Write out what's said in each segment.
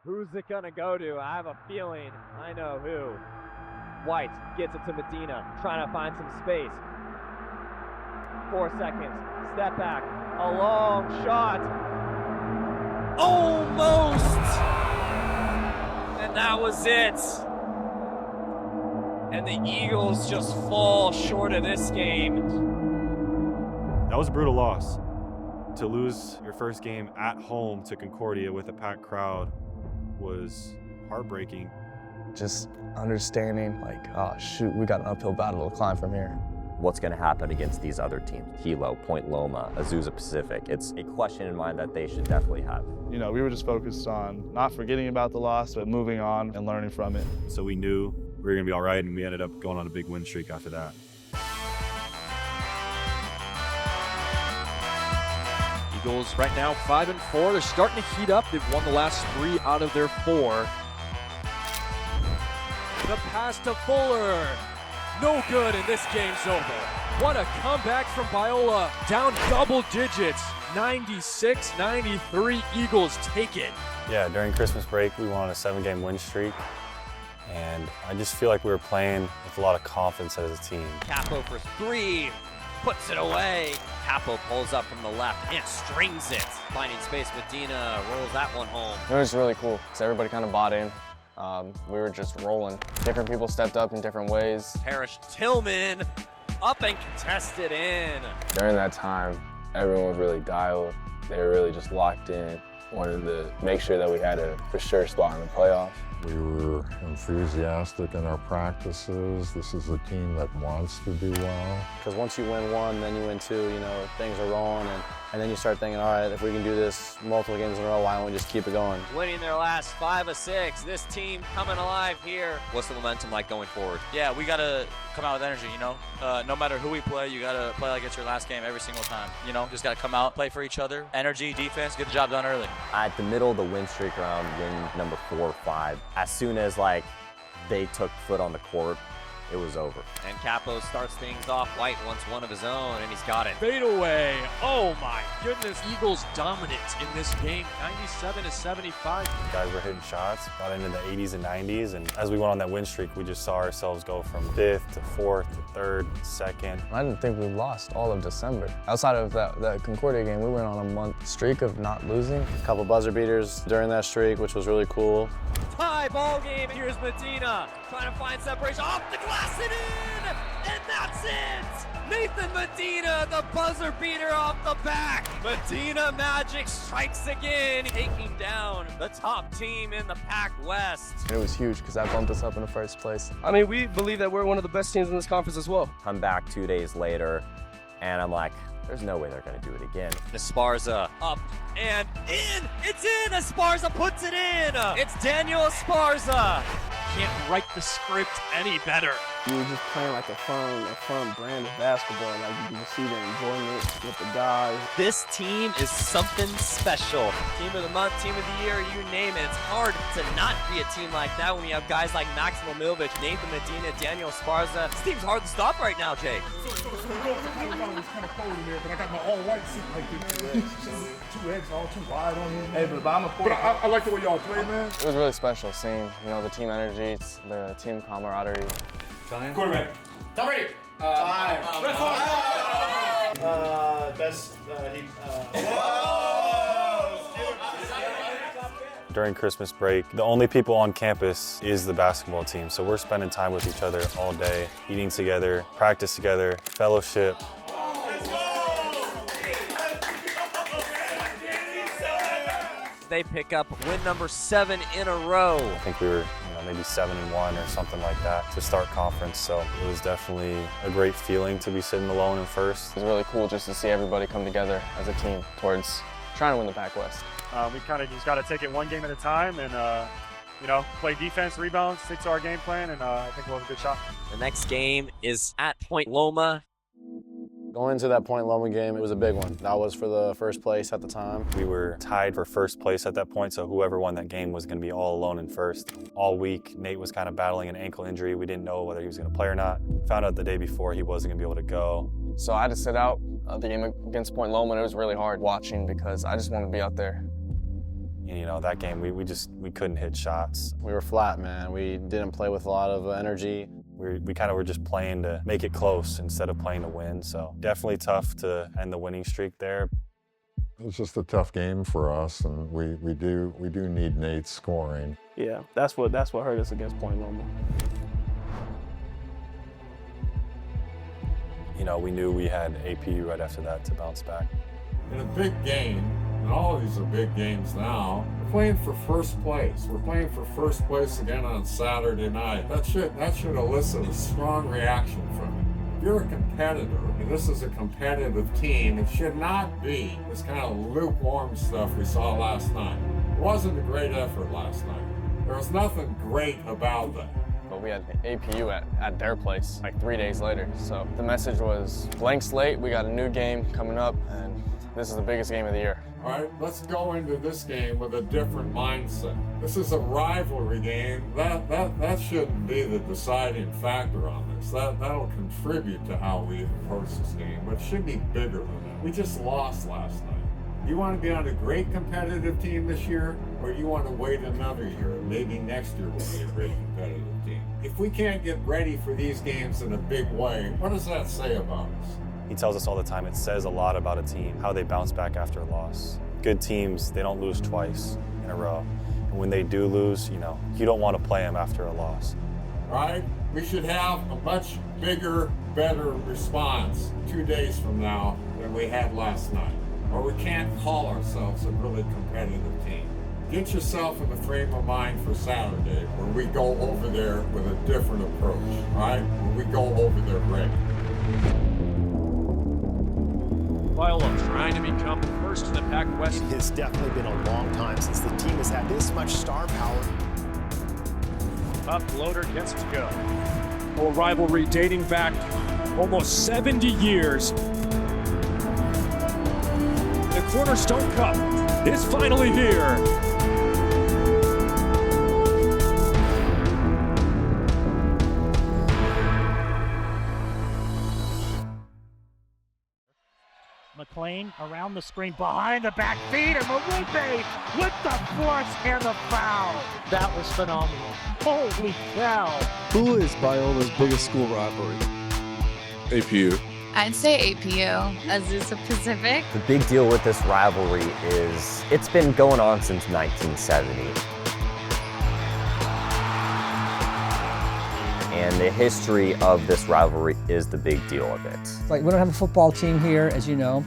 Who's it gonna go to? I have a feeling I know who. White gets it to Medina, trying to find some space. 4 seconds, step back, a long shot. Almost! And that was it. And the Eagles just fall short of this game. That was a brutal loss. To lose your first game at home to Concordia with a packed crowd was heartbreaking. Just understanding, like, oh shoot, we got an uphill battle to climb from here. What's going to happen against these other teams? Hilo, Point Loma, Azusa Pacific. It's a question in mind that they should definitely have. You know, we were just focused on not forgetting about the loss, but moving on and learning from it. So we knew we were going to be all right, and we ended up going on a big win streak after that. Eagles right now 5-4. They're starting to heat up. They've won the last 3 out of their 4. The pass to Fuller. No good, and this game's over. What a comeback from Biola. Down double digits. 96-93. Eagles take it. Yeah, during Christmas break, we went on a 7-game win streak. And I just feel like we were playing with a lot of confidence as a team. Capo for 3, puts it away. Capo pulls up from the left and strings it. Finding space, Medina rolls that one home. It was really cool because everybody kind of bought in. We were just rolling. Different people stepped up in different ways. Parrish Tillman up and contested in. During that time, everyone was really dialed. They were really just locked in, wanted to make sure that we had a for sure spot in the playoffs. We were enthusiastic in our practices. This is a team that wants to do well. Because once you win 1, then you win 2, you know, things are rolling, and then you start thinking, all right, if we can do this multiple games in a row, why don't we just keep it going? Winning their last 5 of 6. This team coming alive here. What's the momentum like going forward? Yeah, we got to come out with energy, you know. No matter who we play, you got to play like it's your last game every single time. You know, just got to come out, play for each other. Energy, defense, get the job done early. At the middle of the win streak around win number 4 or 5, as soon as like they took foot on the court, it was over. And Capo starts things off. White wants one of his own, and he's got it. Fade away. Oh my goodness. Eagles dominant in this game. 97-75. Guys were hitting shots, got into the 80s and 90s, and as we went on that win streak, we just saw ourselves go from 5th to 4th to 3rd, 2nd. I didn't think we lost all of December. Outside of that Concordia game, we went on a month streak of not losing. A couple buzzer beaters during that streak, which was really cool. Tie ball game. Here's Medina trying to find separation off the glass and in, and that's it. Nathan Medina, the buzzer beater off the back. Medina Magic strikes again, taking down the top team in the Pac West. It was huge because that bumped us up in the first place. I mean, we believe that we're one of the best teams in this conference as well. Come back 2 days later, and I'm like, there's no way they're going to do it again. Esparza up and in. It's in. Esparza puts it in. It's Daniel Esparza. Can't write the script any better. We were just playing like a fun brand of basketball. Like you can see the enjoyment with the guys. This team is something special. Team of the month, team of the year, you name it. It's hard to not be a team like that when you have guys like Maximo Milvic, Nathan Medina, Daniel Esparza. This team's hard to stop right now, Jake. It's kind of cold in here, but I got my all-white suit like this. 2 eggs, all too wide on here. Hey, but I like the way y'all play, man. It was really special seeing, you know, the team energy, the team camaraderie. Quarterback. Time ready. Time. During Christmas break, the only people on campus is the basketball team. So we're spending time with each other all day, eating together, practice together, fellowship. They pick up win number 7 in a row. I think we were maybe 7-1 or something like that to start conference. So it was definitely a great feeling to be sitting alone in first. It was really cool just to see everybody come together as a team towards trying to win the Pac West. We kind of just got to take it one game at a time and, play defense, rebound, stick to our game plan, and I think we'll have a good shot. The next game is at Point Loma. Going into that Point Loma game, it was a big one. That was for the first place at the time. We were tied for first place at that point, so whoever won that game was going to be all alone in first. All week, Nate was kind of battling an ankle injury. We didn't know whether he was going to play or not. Found out the day before he wasn't going to be able to go. So I had to sit out the game against Point Loma, and it was really hard watching because I just wanted to be out there. And, you know, that game, we couldn't hit shots. We were flat, man. We didn't play with a lot of energy. We kind of were just playing to make it close instead of playing to win. So definitely tough to end the winning streak there. It was just a tough game for us, and we do need Nate scoring. Yeah, that's what hurt us against Point Loma. You know, we knew we had APU right after that to bounce back. In a big game, and all of these are big games now, we're playing for first place. We're playing for first place again on Saturday night. That should elicit a strong reaction from it. If you're a competitor, and this is a competitive team, it should not be this kind of lukewarm stuff we saw last night. It wasn't a great effort last night. There was nothing great about that. But we had APU at their place like 3 days later. So the message was blank slate, we got a new game coming up, and this is the biggest game of the year. All right, let's go into this game with a different mindset. This is a rivalry game. That shouldn't be the deciding factor on this. That'll contribute to how we approach this game, but it should be bigger than that. We just lost last night. You want to be on a great competitive team this year, or you want to wait another year? Maybe next year we'll be a great competitive team. If we can't get ready for these games in a big way, what does that say about us? He tells us all the time, it says a lot about a team, how they bounce back after a loss. Good teams, they don't lose twice in a row. And when they do lose, you know, you don't want to play them after a loss. Right? We should have a much bigger, better response 2 days from now than we had last night. Or we can't call ourselves a really competitive team. Get yourself in the frame of mind for Saturday where we go over there with a different approach, right? Where we go over there ready. Viola trying to become first in the Pac-West. It has definitely been a long time since the team has had this much star power. Uploader gets to go. A rivalry dating back almost 70 years. The Cornerstone Cup is finally here. McLean around the screen, behind the back feed, and Marupe with the force and the foul. That was phenomenal. Holy cow. Who is Biola's biggest school rivalry? APU. I'd say APU, as is a Pacific. The big deal with this rivalry is it's been going on since 1970. And the history of this rivalry is the big deal of it. Like, we don't have a football team here, as you know.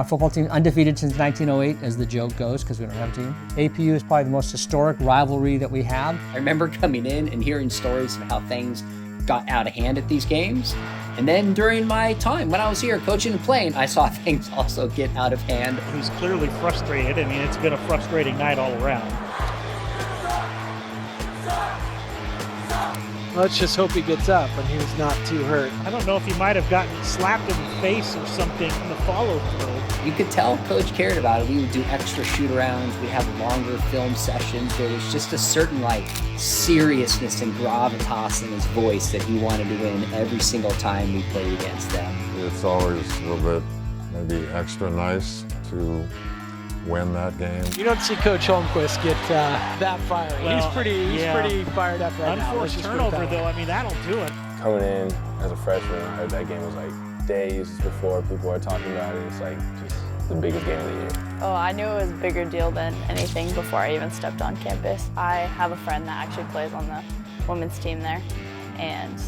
Football team undefeated since 1908, as the joke goes, because we don't have a team. APU is probably the most historic rivalry that we have. I remember coming in and hearing stories of how things got out of hand at these games. And then during my time when I was here coaching and playing, I saw things also get out of hand. He's clearly frustrated. I mean, it's been a frustrating night all around. Let's just hope he gets up and he's not too hurt. I don't know if he might have gotten slapped in the face or something in the follow-through. You could tell Coach cared about it. We would do extra shoot-arounds. We'd have longer film sessions. There was just a certain, like, seriousness and gravitas in his voice that he wanted to win every single time we played against them. It's always a little bit maybe extra nice to win that game. You don't see Coach Holmquist get that fiery. Well, he's pretty fired up right now. Unforced turnover, though, I mean, that'll do it. Coming in as a freshman, I heard that game was like days before people were talking about it. It's like just the biggest game of the year. Oh, I knew it was a bigger deal than anything before I even stepped on campus. I have a friend that actually plays on the women's team there, and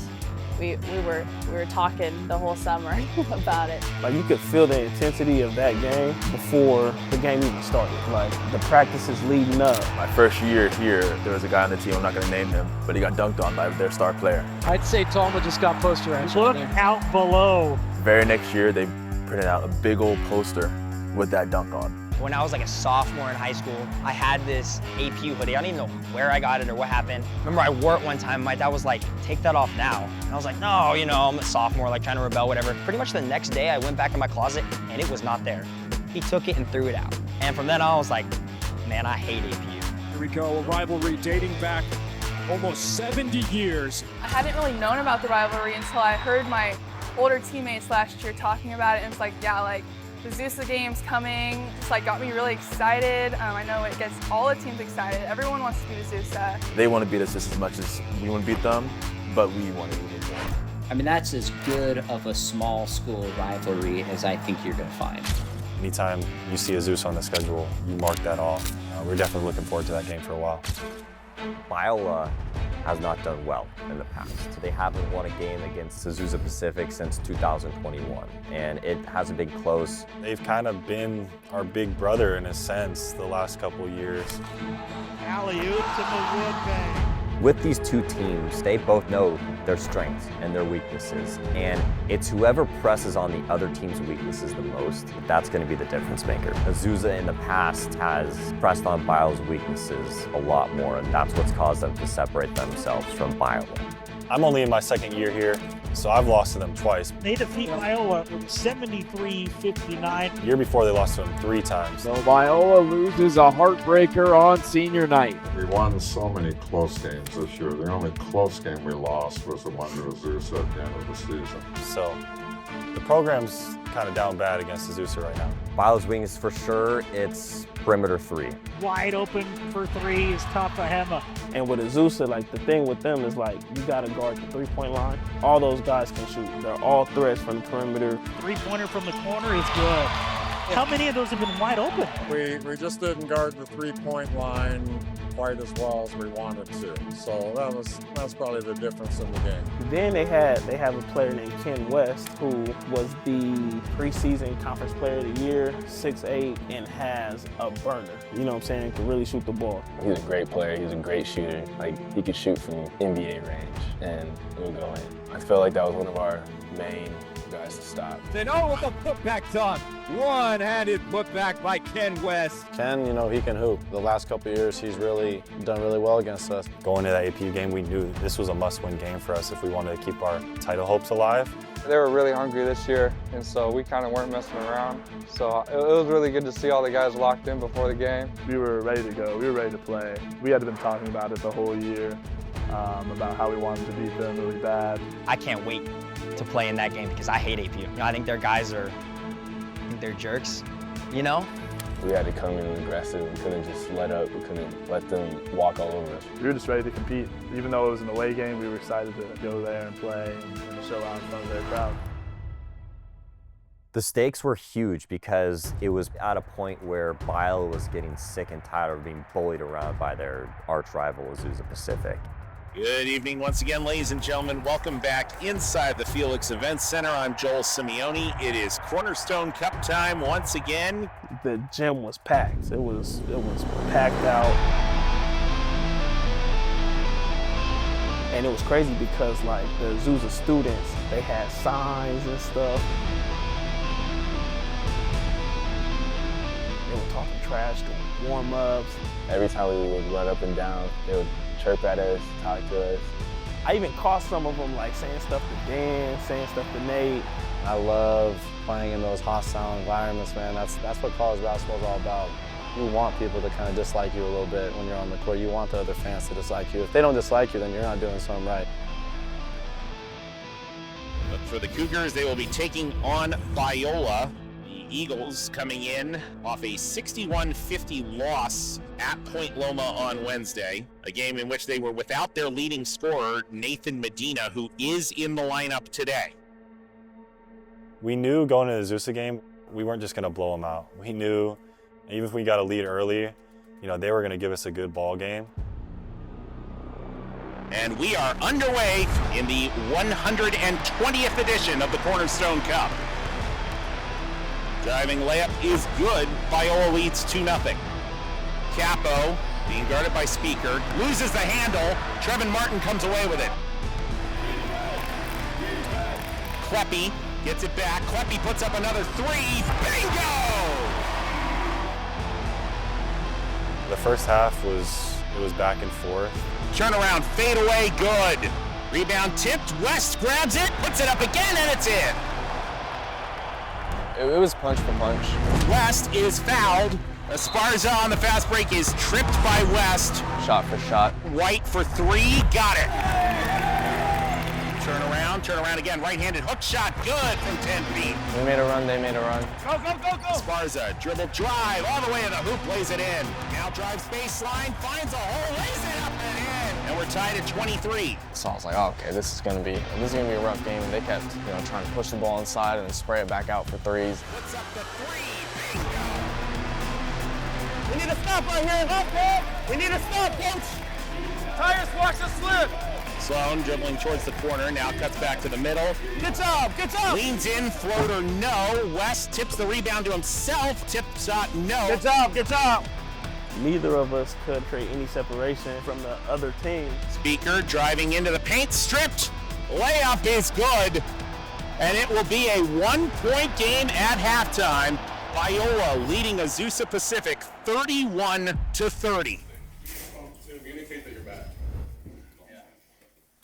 we were talking the whole summer about it. Like, you could feel the intensity of that game before the game even started. Like, the practices leading up. My first year here, there was a guy on the team, I'm not going to name him, but he got dunked on by their star player. I'd say Talma just got posterized. Look out below. Very next year, they printed out a big old poster with that dunk on. When I was like a sophomore in high school, I had this APU hoodie. I don't even know where I got it or what happened. Remember I wore it one time, my dad was like, take that off now. And I was like, no, you know, I'm a sophomore, like trying to rebel, whatever. Pretty much the next day I went back in my closet and it was not there. He took it and threw it out. And from then on I was like, man, I hate APU. Here we go, a rivalry dating back almost 70 years. I hadn't really known about the rivalry until I heard my older teammates last year talking about it, and it's like, yeah, like, The Zusa game's coming. It's like got me really excited. I know it gets all the teams excited. Everyone wants to beat Zusa. They want to beat us just as much as we want to beat them, but we want to beat them more. I mean, that's as good of a small school rivalry as I think you're going to find. Anytime you see a Zeus on the schedule, you mark that off. We're definitely looking forward to that game for a while. Biola has not done well in the past. They haven't won a game against Azusa Pacific since 2021, and it hasn't been close. They've kind of been our big brother in a sense the last couple years. Alley-oop to Mawupe. With these two teams, they both know their strengths and their weaknesses, and it's whoever presses on the other team's weaknesses the most, that's going to be the difference maker. Azusa in the past has pressed on Biola's weaknesses a lot more, and that's what's caused them to separate themselves from Biola. I'm only in my second year here, so I've lost to them twice. They defeat Biola 73-59. The year before, they lost to them 3 times. So Biola loses a heartbreaker on senior night. We won so many close games this year. The only close game we lost was the one to Azusa at the end of the season. So the program's kind of down bad against Azusa right now. Biola's weakness for sure, it's perimeter 3. Wide open for 3 is Tapahema. And with Azusa, like the thing with them is like you gotta guard the 3-point line. All those guys can shoot. They're all threats from the perimeter. 3-pointer from the corner is good. How many of those have been wide open? We just didn't guard the 3-point line quite as well as we wanted to. So that's probably the difference in the game. Then they have a player named Ken West who was the preseason conference player of the year, 6'8", and has a burner. You know what I'm saying? Can really shoot the ball. He's a great player. He's a great shooter. Like, he could shoot from NBA range, and it will go in. I felt like that was one of our main guys to stop. Then with a putback dunk. One-handed putback by Ken West. Ken, you know, he can hoop. The last couple of years, he's really done really well against us. Going into that APU game, we knew this was a must-win game for us if we wanted to keep our title hopes alive. They were really hungry this year, and so we kind of weren't messing around. So it was really good to see all the guys locked in before the game. We were ready to go. We were ready to play. We had been talking about it the whole year, about how we wanted to beat them really bad. I can't wait to play in that game because I hate APU. You know, I think their guys they're jerks, you know? We had to come in aggressive. We couldn't just let up. We couldn't let them walk all over us. We were just ready to compete. Even though it was an away game, we were excited to go there and play and show out in front of their crowd. The stakes were huge because it was at a point where Biola was getting sick and tired of being bullied around by their arch rival, Azusa Pacific. Good evening once again, ladies and gentlemen. Welcome back inside the Felix Events Center. I'm Joel Simeone. It is Cornerstone Cup time once again. The gym was packed. It was packed out. And it was crazy because like the Azusa students, they had signs and stuff. They were talking trash during warm-ups. Every time we would run up and down, they would chirp at us, talk to us. I even caught some of them like saying stuff to Dan, saying stuff to Nate. I love playing in those hostile environments, man. That's what college basketball is all about. You want people to kind of dislike you a little bit when you're on the court. You want the other fans to dislike you. If they don't dislike you, then you're not doing something right. But for the Cougars, they will be taking on Biola. The Eagles coming in off a 61-50 loss at Point Loma on Wednesday, a game in which they were without their leading scorer, Nathan Medina, who is in the lineup today. We knew going into the Azusa game, we weren't just going to blow them out. We knew, even if we got a lead early, you know, they were going to give us a good ball game. And we are underway in the 120th edition of the Cornerstone Cup. Driving layup is good. Biola leads 2-0. Capo, being guarded by Speaker, loses the handle. Trevin Martin comes away with it. Kleppy gets it back. Kleppy puts up another 3. Bingo! The first half was back and forth. Turnaround, fade away, good. Rebound tipped. West grabs it, puts it up again, and it's in. It was punch for punch. West is fouled. Esparza on the fast break is tripped by West. Shot for shot. White for 3, got it. Turn around again. Right-handed hook shot, good from 10 feet. We made a run, they made a run. Go, go, go, go! Esparza, dribble drive, all the way to the hoop, plays it in. Now drives baseline, finds a hole, lays it up and in. And we're tied at 23. So I was like, oh, okay, this is gonna be a rough game. And they kept, trying to push the ball inside and then spray it back out for threes. Puts up the three, bingo! We need to stop right here. Up, man. We need to stop, coach. Tires, watch the slip. Sloan dribbling towards the corner, now cuts back to the middle. Good job, good job. Leans in, floater, no. West tips the rebound to himself, tip shot, no. Good job, good job. Neither of us could create any separation from the other team. Speaker driving into the paint, stripped. Layup is good. And it will be a 1-point game at halftime. Biola leading Azusa Pacific 31-30. Communicate that you're back.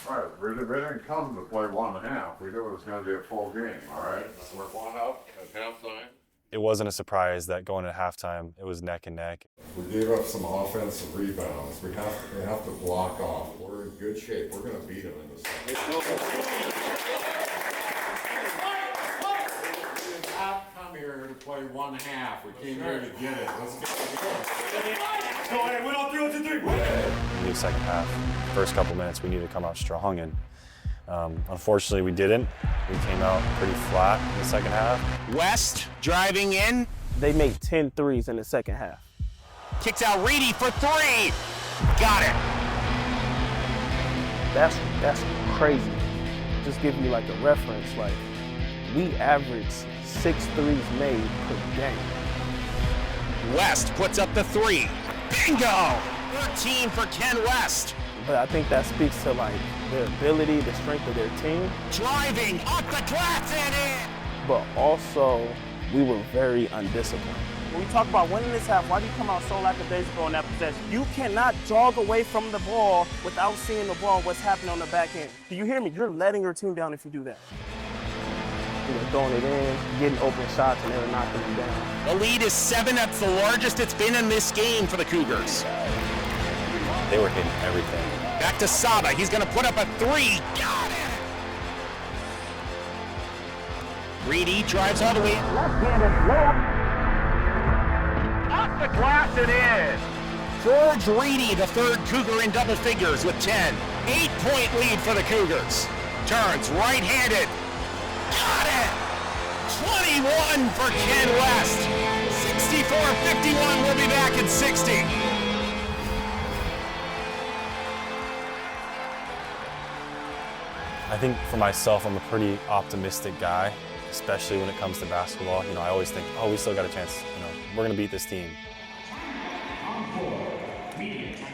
All right, we didn't come to play 1.5. We knew it was going to be a full game, all right? We're going up at halftime. It wasn't a surprise that going to halftime, it was neck and neck. We gave up some offensive rebounds. We have to block off. We're in good shape. We're going to beat them in the second. We did not come here to play 1.5. We came here to get it. Let's get it. Go ahead, win on 3 on 2, 3. In the second half, first couple minutes, we needed to come out strong, and unfortunately we didn't. We came out pretty flat in the second half. West driving in. They made 10 threes in the second half. Kicks out Reedy for 3. Got it. That's crazy. Just give you like a reference, like we averaged 6 threes made per game. West puts up the 3. Bingo! 13 for Ken West. But I think that speaks to like their ability, the strength of their team. Driving up the glass and in. But also, we were very undisciplined. When we talk about winning this half, why do you come out so lackadaisical on that possession? You cannot jog away from the ball without seeing the ball, what's happening on the back end. Do you hear me? You're letting your team down if you do that. Throwing it in, getting open shots, and they're knocking them down. The lead is 7. That's the largest it's been in this game for the Cougars. They were hitting everything. Back to Saba. He's going to put up a 3. Got it! Reedy drives all the way. Left-handed layup. Off the glass and in. George Reedy, the third Cougar in double figures with 10. 8-point lead for the Cougars. Turns right-handed. Got it! 21 for Ken West. 64-51. We'll be back at 60. I think for myself, I'm a pretty optimistic guy, especially when it comes to basketball. I always think, oh, we still got a chance. We're gonna beat this team.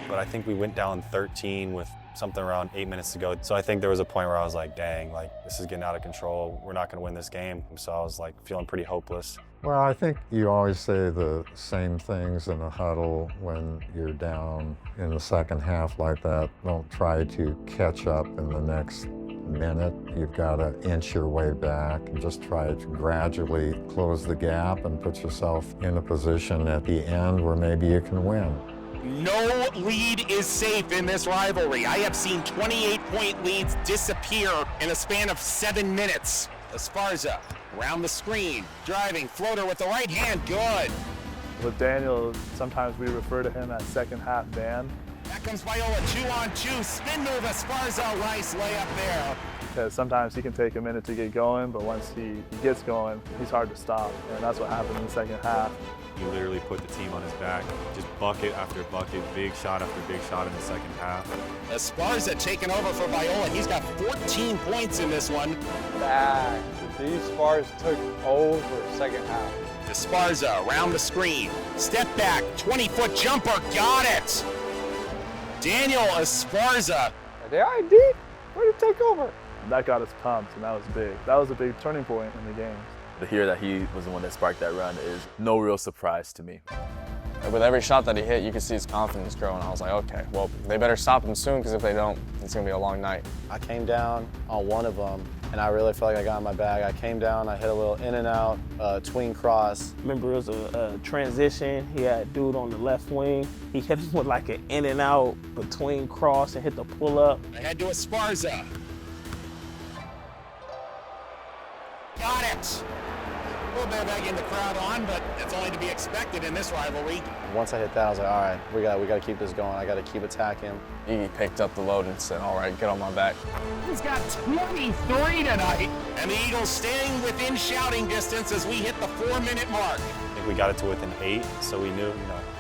But I think we went down 13 with something around 8 minutes to go. So I think there was a point where I was like, dang, this is getting out of control. We're not gonna win this game. So I was feeling pretty hopeless. Well, I think you always say the same things in a huddle when you're down in the second half like that. Don't try to catch up in the next minute. You've got to inch your way back and just try to gradually close the gap and put yourself in a position at the end where maybe you can win. No lead is safe in this rivalry. I have seen 28-point leads disappear in a span of 7 minutes. Esparza around the screen, driving, floater with the right hand, good. With Daniel, sometimes we refer to him as second half Dan. Back comes Viola, 2-on-2, spin move, Esparza, nice layup there. Because sometimes he can take a minute to get going, but once he gets going, he's hard to stop. And that's what happened in the second half. He literally put the team on his back, just bucket after bucket, big shot after big shot in the second half. Esparza taking over for Viola. He's got 14 points in this one. Back. These Spars took over second half. Esparza around the screen. Step back, 20-foot jumper, got it! Daniel Esparza. They are deep. Way to take over. That got us pumped, and that was big. That was a big turning point in the game. To hear that he was the one that sparked that run is no real surprise to me. With every shot that he hit, you could see his confidence grow, and I was like, okay, well, they better stop him soon, because if they don't, it's going to be a long night. I came down on one of them, and I really felt like I got in my bag. I came down, I hit a little in and out, tween cross. Remember, it was a transition. He had a dude on the left wing. He hit him with like an in and out between cross and hit the pull up. Ahead to Esparza. net. A little bit of egging the crowd on, but that's only to be expected in this rivalry. Once I hit that, I was like, all right, we got to keep this going. I got to keep attacking. He picked up the load and said, all right, get on my back. He's got 23 tonight. And the Eagles staying within shouting distance as we hit the 4-minute mark. I think we got it to within 8, so we knew,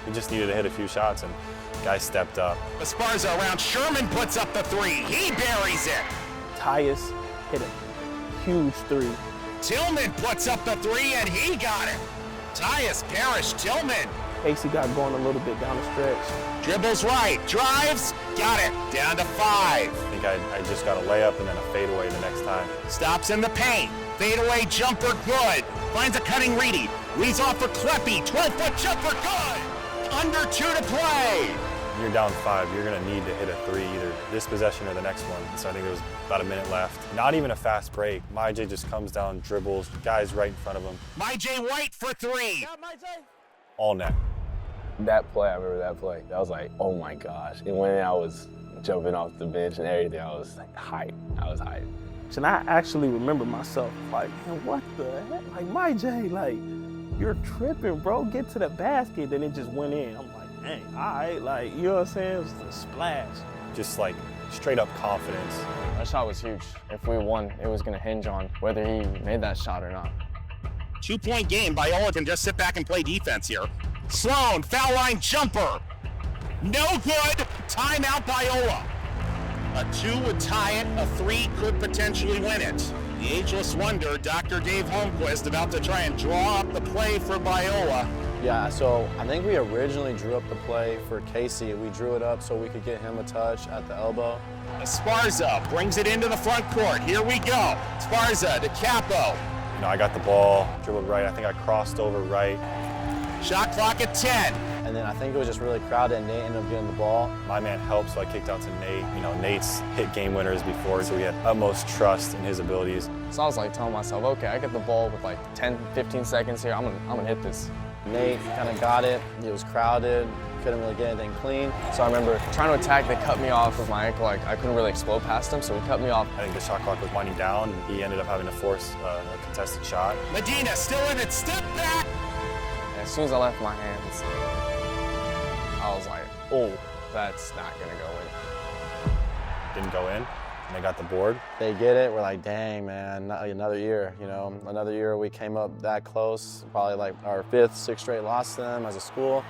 we just needed to hit a few shots, and guys stepped up. Esparza around, Sherman puts up the 3. He buries it. Tyus hit a huge 3. Tillman puts up the 3, and he got it. Tyus, Parrish, Tillman. Casey got going a little bit down the stretch. Dribbles right, drives, got it, down to 5. I think I just got a layup and then a fadeaway the next time. Stops in the paint, fadeaway jumper good. Finds a cutting Reedy, leads off for Kleppy, 12-foot jumper good. Under 2 to play. You're down 5, you're gonna need to hit a 3 either this possession or the next one. So I think there was about a minute left. Not even a fast break. MyJ just comes down, dribbles, guys right in front of him. MyJ White for 3. All net. That play, I remember that play. I was like, oh my gosh. And when I was jumping off the bench and everything, I was like hyped. I was hyped. And I actually remember myself like, man, what the heck? Like, MyJ, like, you're tripping, bro. Get to the basket. Then it just went in. I'm like, dang, all right. Like, you know what I'm saying? It was a splash. Just like straight up confidence. That shot was huge. If we won, it was going to hinge on whether he made that shot or not. 2-point game. Biola can just sit back and play defense here. Sloan, foul line jumper. No good. Timeout, Biola. A 2 would tie it. A 3 could potentially win it. The ageless wonder, Dr. Dave Holmquist, about to try and draw up the play for Biola. Yeah, so I think we originally drew up the play for Casey. We drew it up so we could get him a touch at the elbow. Esparza brings it into the front court. Here we go. Esparza to Capo. I got the ball, dribbled right. I think I crossed over right. Shot clock at 10. And then I think it was just really crowded and Nate ended up getting the ball. My man helped, so I kicked out to Nate. Nate's hit game winners before, so we had utmost trust in his abilities. So I was like telling myself, okay, I get the ball with like 10, 15 seconds here. I'm gonna hit this. Nate kind of got it. It was crowded. Couldn't really get anything clean. So I remember trying to attack, they cut me off with my ankle. Like I couldn't really explode past him, so he cut me off. I think the shot clock was winding down, and he ended up having to force a contested shot. Medina still in it, step back! And as soon as I left my hands, I was like, oh, that's not gonna go in. Didn't go in, and they got the board. They get it, we're like, dang, man, another year, another year we came up that close. Probably like our 5th, 6th straight loss to them as a school.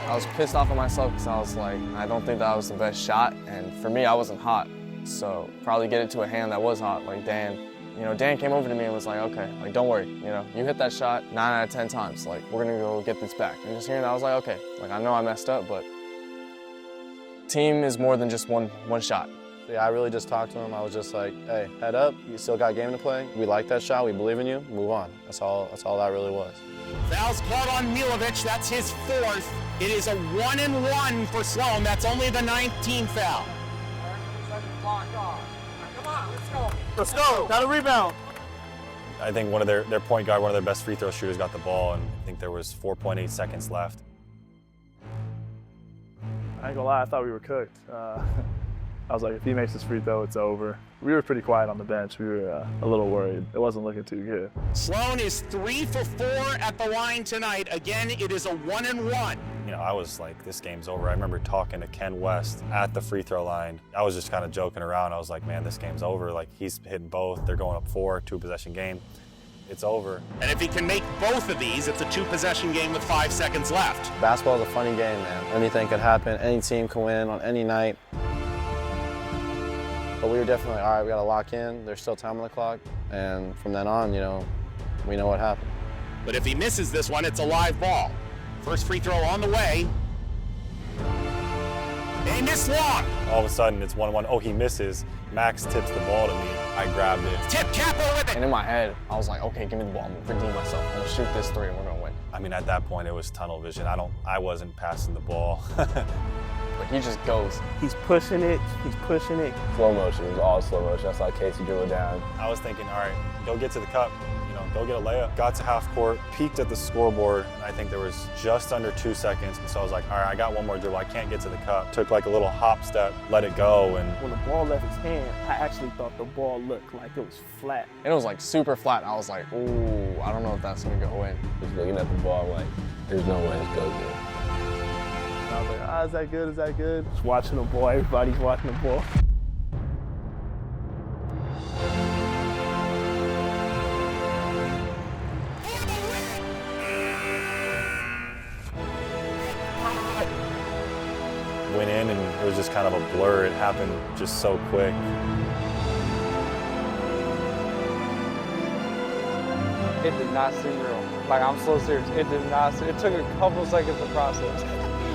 I was pissed off at myself because I was like, I don't think that was the best shot. And for me, I wasn't hot. So probably get it to a hand that was hot, like Dan. Dan came over to me and was like, okay, like, don't worry. You hit that shot 9 out of 10 times. Like, we're going to go get this back. And just hearing that, I was like, okay, like, I know I messed up, but team is more than just one shot. Yeah, I really just talked to him. I was just like, hey, head up. You still got a game to play. We like that shot. We believe in you. Move on. That's all that really was. Fouls called on Milovic. That's his 4th. It is a 1-and-1 for Sloan. That's only the 19th foul. Come on, let's go. Let's go. Got a rebound. I think one of their point guard, one of their best free throw shooters, got the ball, and I think there was 4.8 seconds left. I ain't gonna lie, I thought we were cooked. I was like, if he makes this free throw, it's over. We were pretty quiet on the bench. We were a little worried. It wasn't looking too good. Sloan is 3 for 4 at the line tonight. Again, it is a 1-and-1. I was like, this game's over. I remember talking to Ken West at the free throw line. I was just kind of joking around. I was like, man, this game's over. Like, he's hitting both. They're going up 4, 2-possession game. It's over. And if he can make both of these, it's a 2-possession game with 5 seconds left. Basketball is a funny game, man. Anything could happen. Any team can win on any night. But we were definitely, all right, we got to lock in. There's still time on the clock. And from then on, we know what happened. But if he misses this one, it's a live ball. First free throw on the way. They miss long. All of a sudden, it's 1-1. Oh, he misses. Max tips the ball to me. I grabbed it. Tip Capo with it. And in my head, I was like, okay, give me the ball. I'm going to redeem myself. I'm going to shoot this 3 and we're going to win. I mean, at that point, it was tunnel vision. I wasn't passing the ball. But he just goes. He's pushing it. He's pushing it. Slow motion. It was all slow motion. I saw Casey dribble down. I was thinking, all right, go get to the cup. go get a layup. Got to half court, peeked at the scoreboard, and I think there was just under 2 seconds. And so I was like, all right, I got one more dribble. I can't get to the cup. Took like a little hop step, let it go. And when the ball left his hand, I actually thought the ball looked like it was flat. And it was like super flat. I was like, ooh, I don't know if that's gonna go in. Just looking at the ball like, there's no way this goes in. And I was like, ah, is that good? Is that good? Just watching the ball. Everybody's watching the ball. went in and it was just kind of a blur. It happened just so quick. It did not seem real. Like, I'm so serious. It did not seem, it took a couple seconds to process.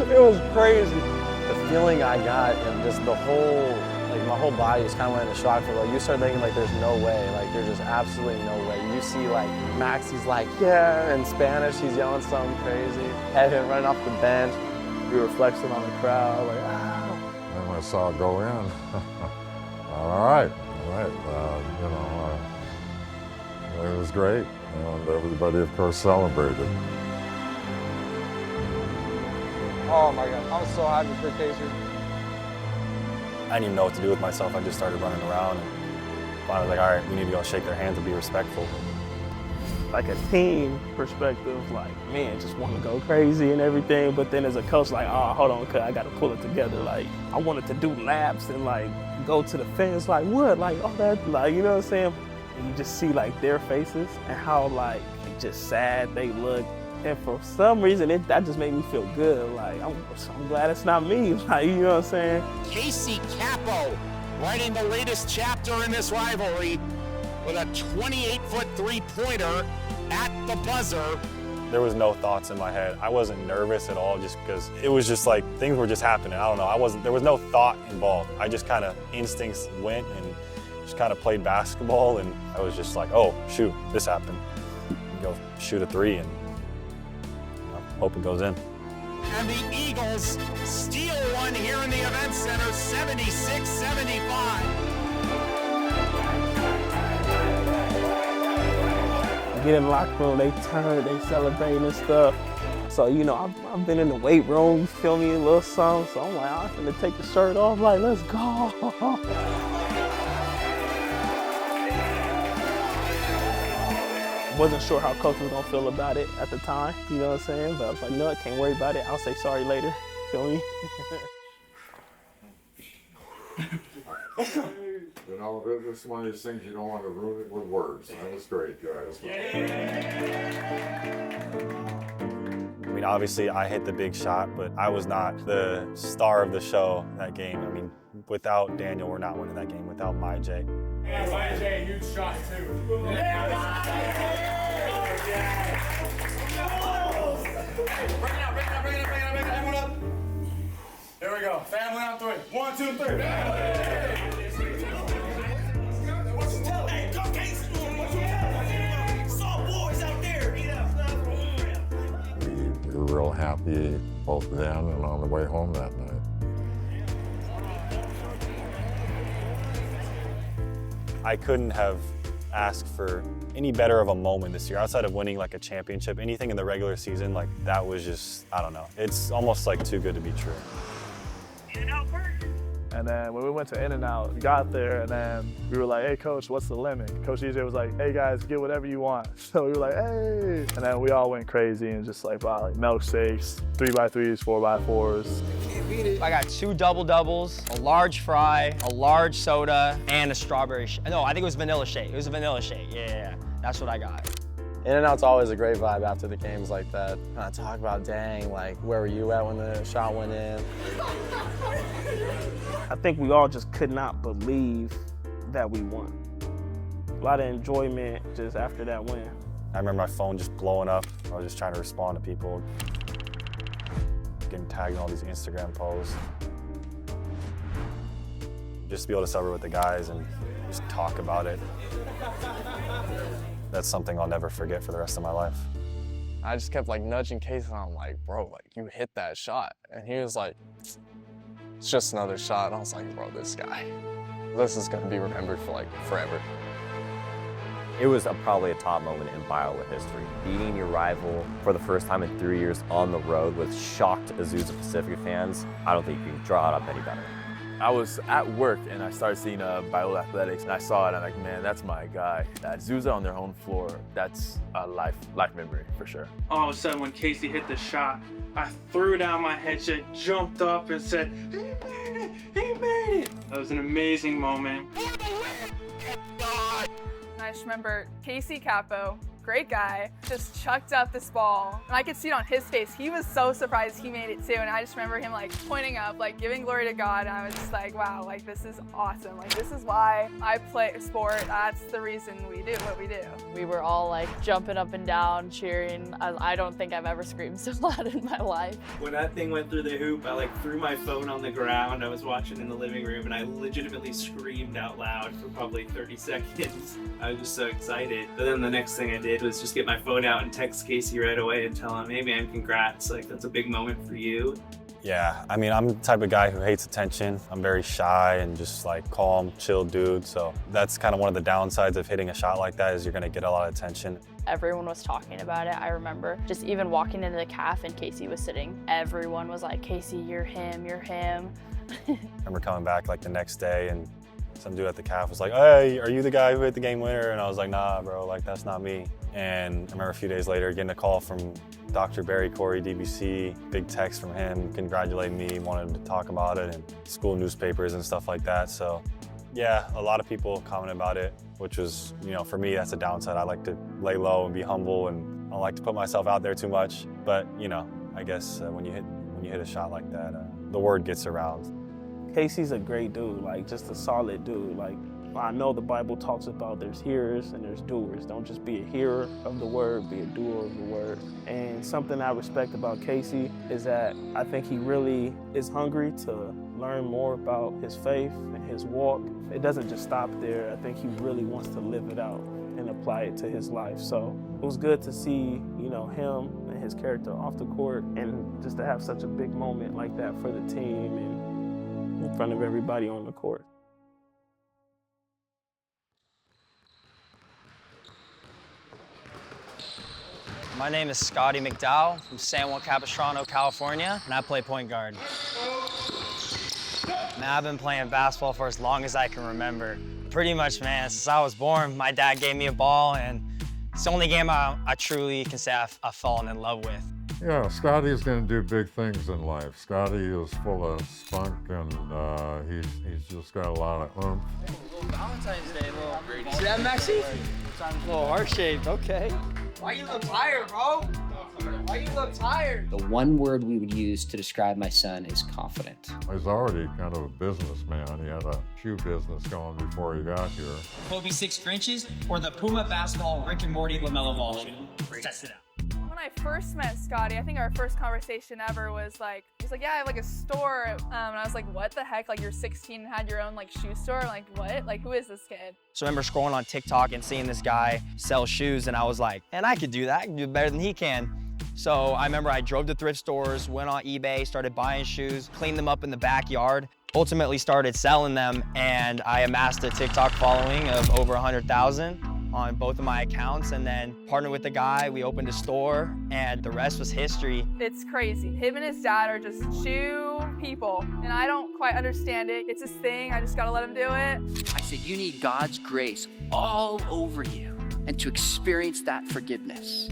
It was crazy. The feeling I got and just the whole, like my whole body just kind of went into shock for like, you start thinking like there's no way, like there's just absolutely no way. You see like Max, he's like, yeah, in Spanish, he's yelling something crazy. Evan running off the bench. We were flexing on the crowd, like, ah. And I saw it go in. all right. It was great. And everybody, of course, celebrated. Oh my God, I'm so happy for Casey. I didn't even know what to do with myself. I just started running around and finally was like, all right, we need to go shake their hands and be respectful. Like a team perspective, like, man, just want to go crazy and everything. But then as a coach, like, oh, hold on, cause I got to pull it together. Like, I wanted to do laps and like go to the fence, like what? Like all that, like, you know what I'm saying? And you just see like their faces and how like just sad they look. And for some reason, that just made me feel good. Like, I'm glad it's not me. Like, you know what I'm saying? Casey Capo writing the latest chapter in this rivalry with a 28-foot three-pointer at the buzzer. There was no thoughts in my head. I wasn't nervous at all just because it was just like things were just happening. I don't know. There was no thought involved. I just kind of instincts went and just kind of played basketball, and I was just like, oh, shoot, this happened. Go shoot a three and hope it goes in. And the Eagles steal one here in the Event Center, 76-75. Get in the locker room, they turn, they celebrating and stuff. So, you know, I've been in the weight room, you feel me, a little something. So I'm like, I'm gonna take the shirt off, like, let's go. Wasn't sure how coach was gonna feel about it at the time, you know what I'm saying? But I was like, no, I can't worry about it. I'll say sorry later, feel me? You know, this is one of those things you don't want to ruin it with words. That was great, guys. I mean, obviously I hit the big shot, but I was not the star of the show that game. I mean, without Daniel, we're not winning that game. Without MyJ. Yeah, MyJ, huge shot too. Bring it out. Everyone up. There we go. Family on three. 1, 2, 3. We were real happy both then and on the way home that night. I couldn't have asked for any better of a moment this year outside of winning like a championship. Anything in the regular season, like that was just, I don't know. It's almost like too good to be true. And then when we went to In-N-Out, we got there and then we were like, hey coach, what's the limit? Coach EJ was like, hey guys, get whatever you want. So we were like, hey. And then we all went crazy and just like, wow, like milkshakes, 3x3s, 4x4s. I got 2 double-doubles, a large fry, a large soda, and a strawberry no, I think it was vanilla shake. It was a vanilla shake, yeah. That's what I got. In-N-Out's always a great vibe after the games like that. I talk about, dang, like, where were you at when the shot went in? I think we all just could not believe that we won. A lot of enjoyment just after that win. I remember my phone just blowing up. I was just trying to respond to people. Getting tagged in all these Instagram posts. Just to be able to celebrate with the guys and just talk about it. That's something I'll never forget for the rest of my life. I just kept like nudging Casey and I'm like, bro, like you hit that shot. And he was like, it's just another shot. And I was like, bro, this guy, this is gonna be remembered for like forever. It was probably a top moment in Biola history. Beating your rival for the first time in 3 years on the road with shocked Azusa Pacific fans, I don't think you can draw it up any better. I was at work and I started seeing Biola Athletics and I saw it and I'm like, man, that's my guy. That Azusa on their home floor, that's a life memory for sure. All of a sudden when Casey hit the shot, I threw down my headset, jumped up and said, he made it, he made it. That was an amazing moment. I just remember Casey Capo, great guy, just chucked up this ball. And I could see it on his face. He was so surprised he made it too. And I just remember him like pointing up, like giving glory to God. And I was just like, wow, like this is awesome. Like this is why I play sport. That's the reason we do what we do. We were all like jumping up and down, cheering. I don't think I've ever screamed so loud in my life. When that thing went through the hoop, I like threw my phone on the ground. I was watching in the living room and I legitimately screamed out loud for probably 30 seconds. I was just so excited. But then the next thing I did was just get my phone out and text Casey right away and tell him, hey man, congrats, like that's a big moment for you. Yeah, I mean, I'm the type of guy who hates attention. I'm very shy and just like calm, chill dude. So that's kind of one of the downsides of hitting a shot like that is you're gonna get a lot of attention. Everyone was talking about it. I remember just even walking into the calf and Casey was sitting. Everyone was like, Casey, you're him, you're him. I remember coming back like the next day and some dude at the calf was like, hey, are you the guy who hit the game winner? And I was like, nah, bro, like that's not me. And I remember a few days later getting a call from Dr. Barry Corey, DBC, big text from him congratulating me, wanted to talk about it, and school newspapers and stuff like that. So yeah, a lot of people commented about it, which was, you know, for me, that's a downside. I like to lay low and be humble and I don't like to put myself out there too much. But, you know, I guess when you hit a shot like that, the word gets around. Casey's a great dude, like just a solid dude. Like I know the Bible talks about there's hearers and there's doers. Don't just be a hearer of the word, be a doer of the word. And something I respect about Casey is that I think he really is hungry to learn more about his faith and his walk. It doesn't just stop there. I think he really wants to live it out and apply it to his life. So it was good to see, you know, him and his character off the court and just to have such a big moment like that for the team and in front of everybody on the court. My name is Scotty McDowell from San Juan Capistrano, California, and I play point guard. Man, I've been playing basketball for as long as I can remember. Pretty much, man, since I was born, my dad gave me a ball, and it's the only game I truly can say I've fallen in love with. Yeah, Scotty is going to do big things in life. Scotty is full of spunk and he's just got a lot of oomph. Valentine's Day, little. See that, Maxie? A little heart-shaped, okay. Why you look tired, bro? Why you look tired? The one word we would use to describe my son is confident. He's already kind of a businessman. He had a shoe business going before he got here. Kobe 6 inches or the Puma basketball Rick and Morty LaMelo Ball shoe? Test it out. When I first met Scotty, I think our first conversation ever was like, he's like, yeah, I have like a store. And I was like, what the heck? Like you're 16 and had your own like shoe store? I'm like, what? Like who is this kid? So I remember scrolling on TikTok and seeing this guy sell shoes, and I was like, man, I could do that. I can do better than he can. So I remember I drove to thrift stores, went on eBay, started buying shoes, cleaned them up in the backyard, ultimately started selling them, and I amassed a TikTok following of over 100,000 on both of my accounts, and then partnered with the guy, we opened a store, and the rest was history. It's crazy. Him and his dad are just shoe people, and I don't quite understand it. It's his thing, I just gotta let him do it. I said, you need God's grace all over you and to experience that forgiveness.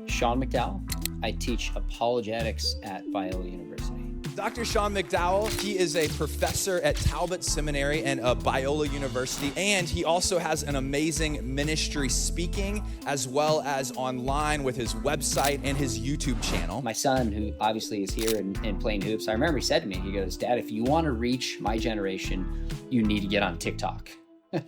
Sean McDowell. I teach apologetics at Biola University. Dr. Sean McDowell, he is a professor at Talbot Seminary and Biola University, and he also has an amazing ministry speaking as well as online with his website and his YouTube channel. My son, who obviously is here and playing hoops, I remember he said to me, he goes, Dad, if you want to reach my generation, you need to get on TikTok.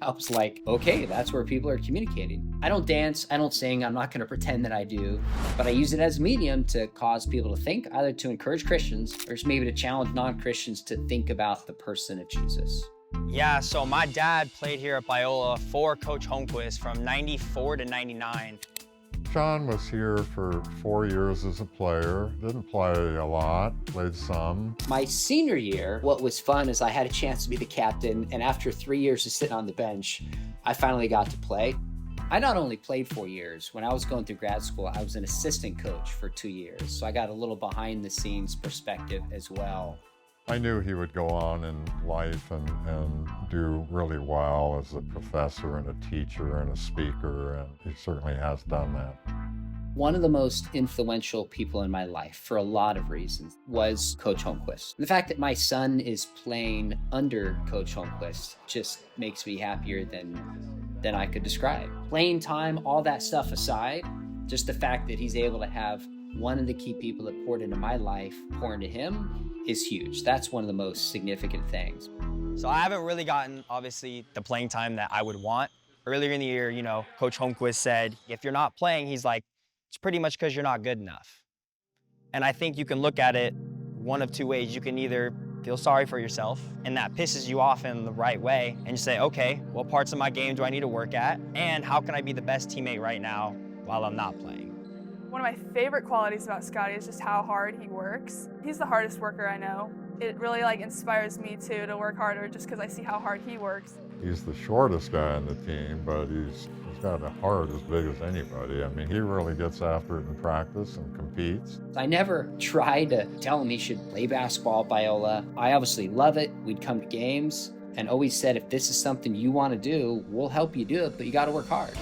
I was like, okay, that's where people are communicating. I don't dance, I don't sing, I'm not gonna pretend that I do, but I use it as a medium to cause people to think, either to encourage Christians or just maybe to challenge non-Christians to think about the person of Jesus. Yeah, so my dad played here at Biola for Coach Holmquist from 94 to 99. Sean was here for 4 years as a player, didn't play a lot, played some. My senior year, what was fun is I had a chance to be the captain, and after 3 years of sitting on the bench, I finally got to play. I not only played 4 years, when I was going through grad school, I was an assistant coach for 2 years. So I got a little behind the scenes perspective as well. I knew he would go on in life and do really well as a professor and a teacher and a speaker, and he certainly has done that. One of the most influential people in my life, for a lot of reasons, was Coach Holmquist. The fact that my son is playing under Coach Holmquist just makes me happier than I could describe. Playing time, all that stuff aside, just the fact that he's able to have one of the key people that poured into my life pour into him is huge. That's one of the most significant things. So I haven't really gotten, obviously, the playing time that I would want. Earlier in the year, you know, Coach Holmquist said, if you're not playing, he's like, it's pretty much because you're not good enough. And I think you can look at it one of two ways. You can either feel sorry for yourself, and that pisses you off in the right way, and you say, okay, what parts of my game do I need to work at? And how can I be the best teammate right now while I'm not playing? One of my favorite qualities about Scotty is just how hard he works. He's the hardest worker I know. It really inspires me too to work harder just because I see how hard he works. He's the shortest guy on the team, but he's got a heart as big as anybody. I mean, he really gets after it in practice and competes. I never tried to tell him he should play basketball at Biola. I obviously love it. We'd come to games and always said, if this is something you want to do, we'll help you do it, but you got to work hard.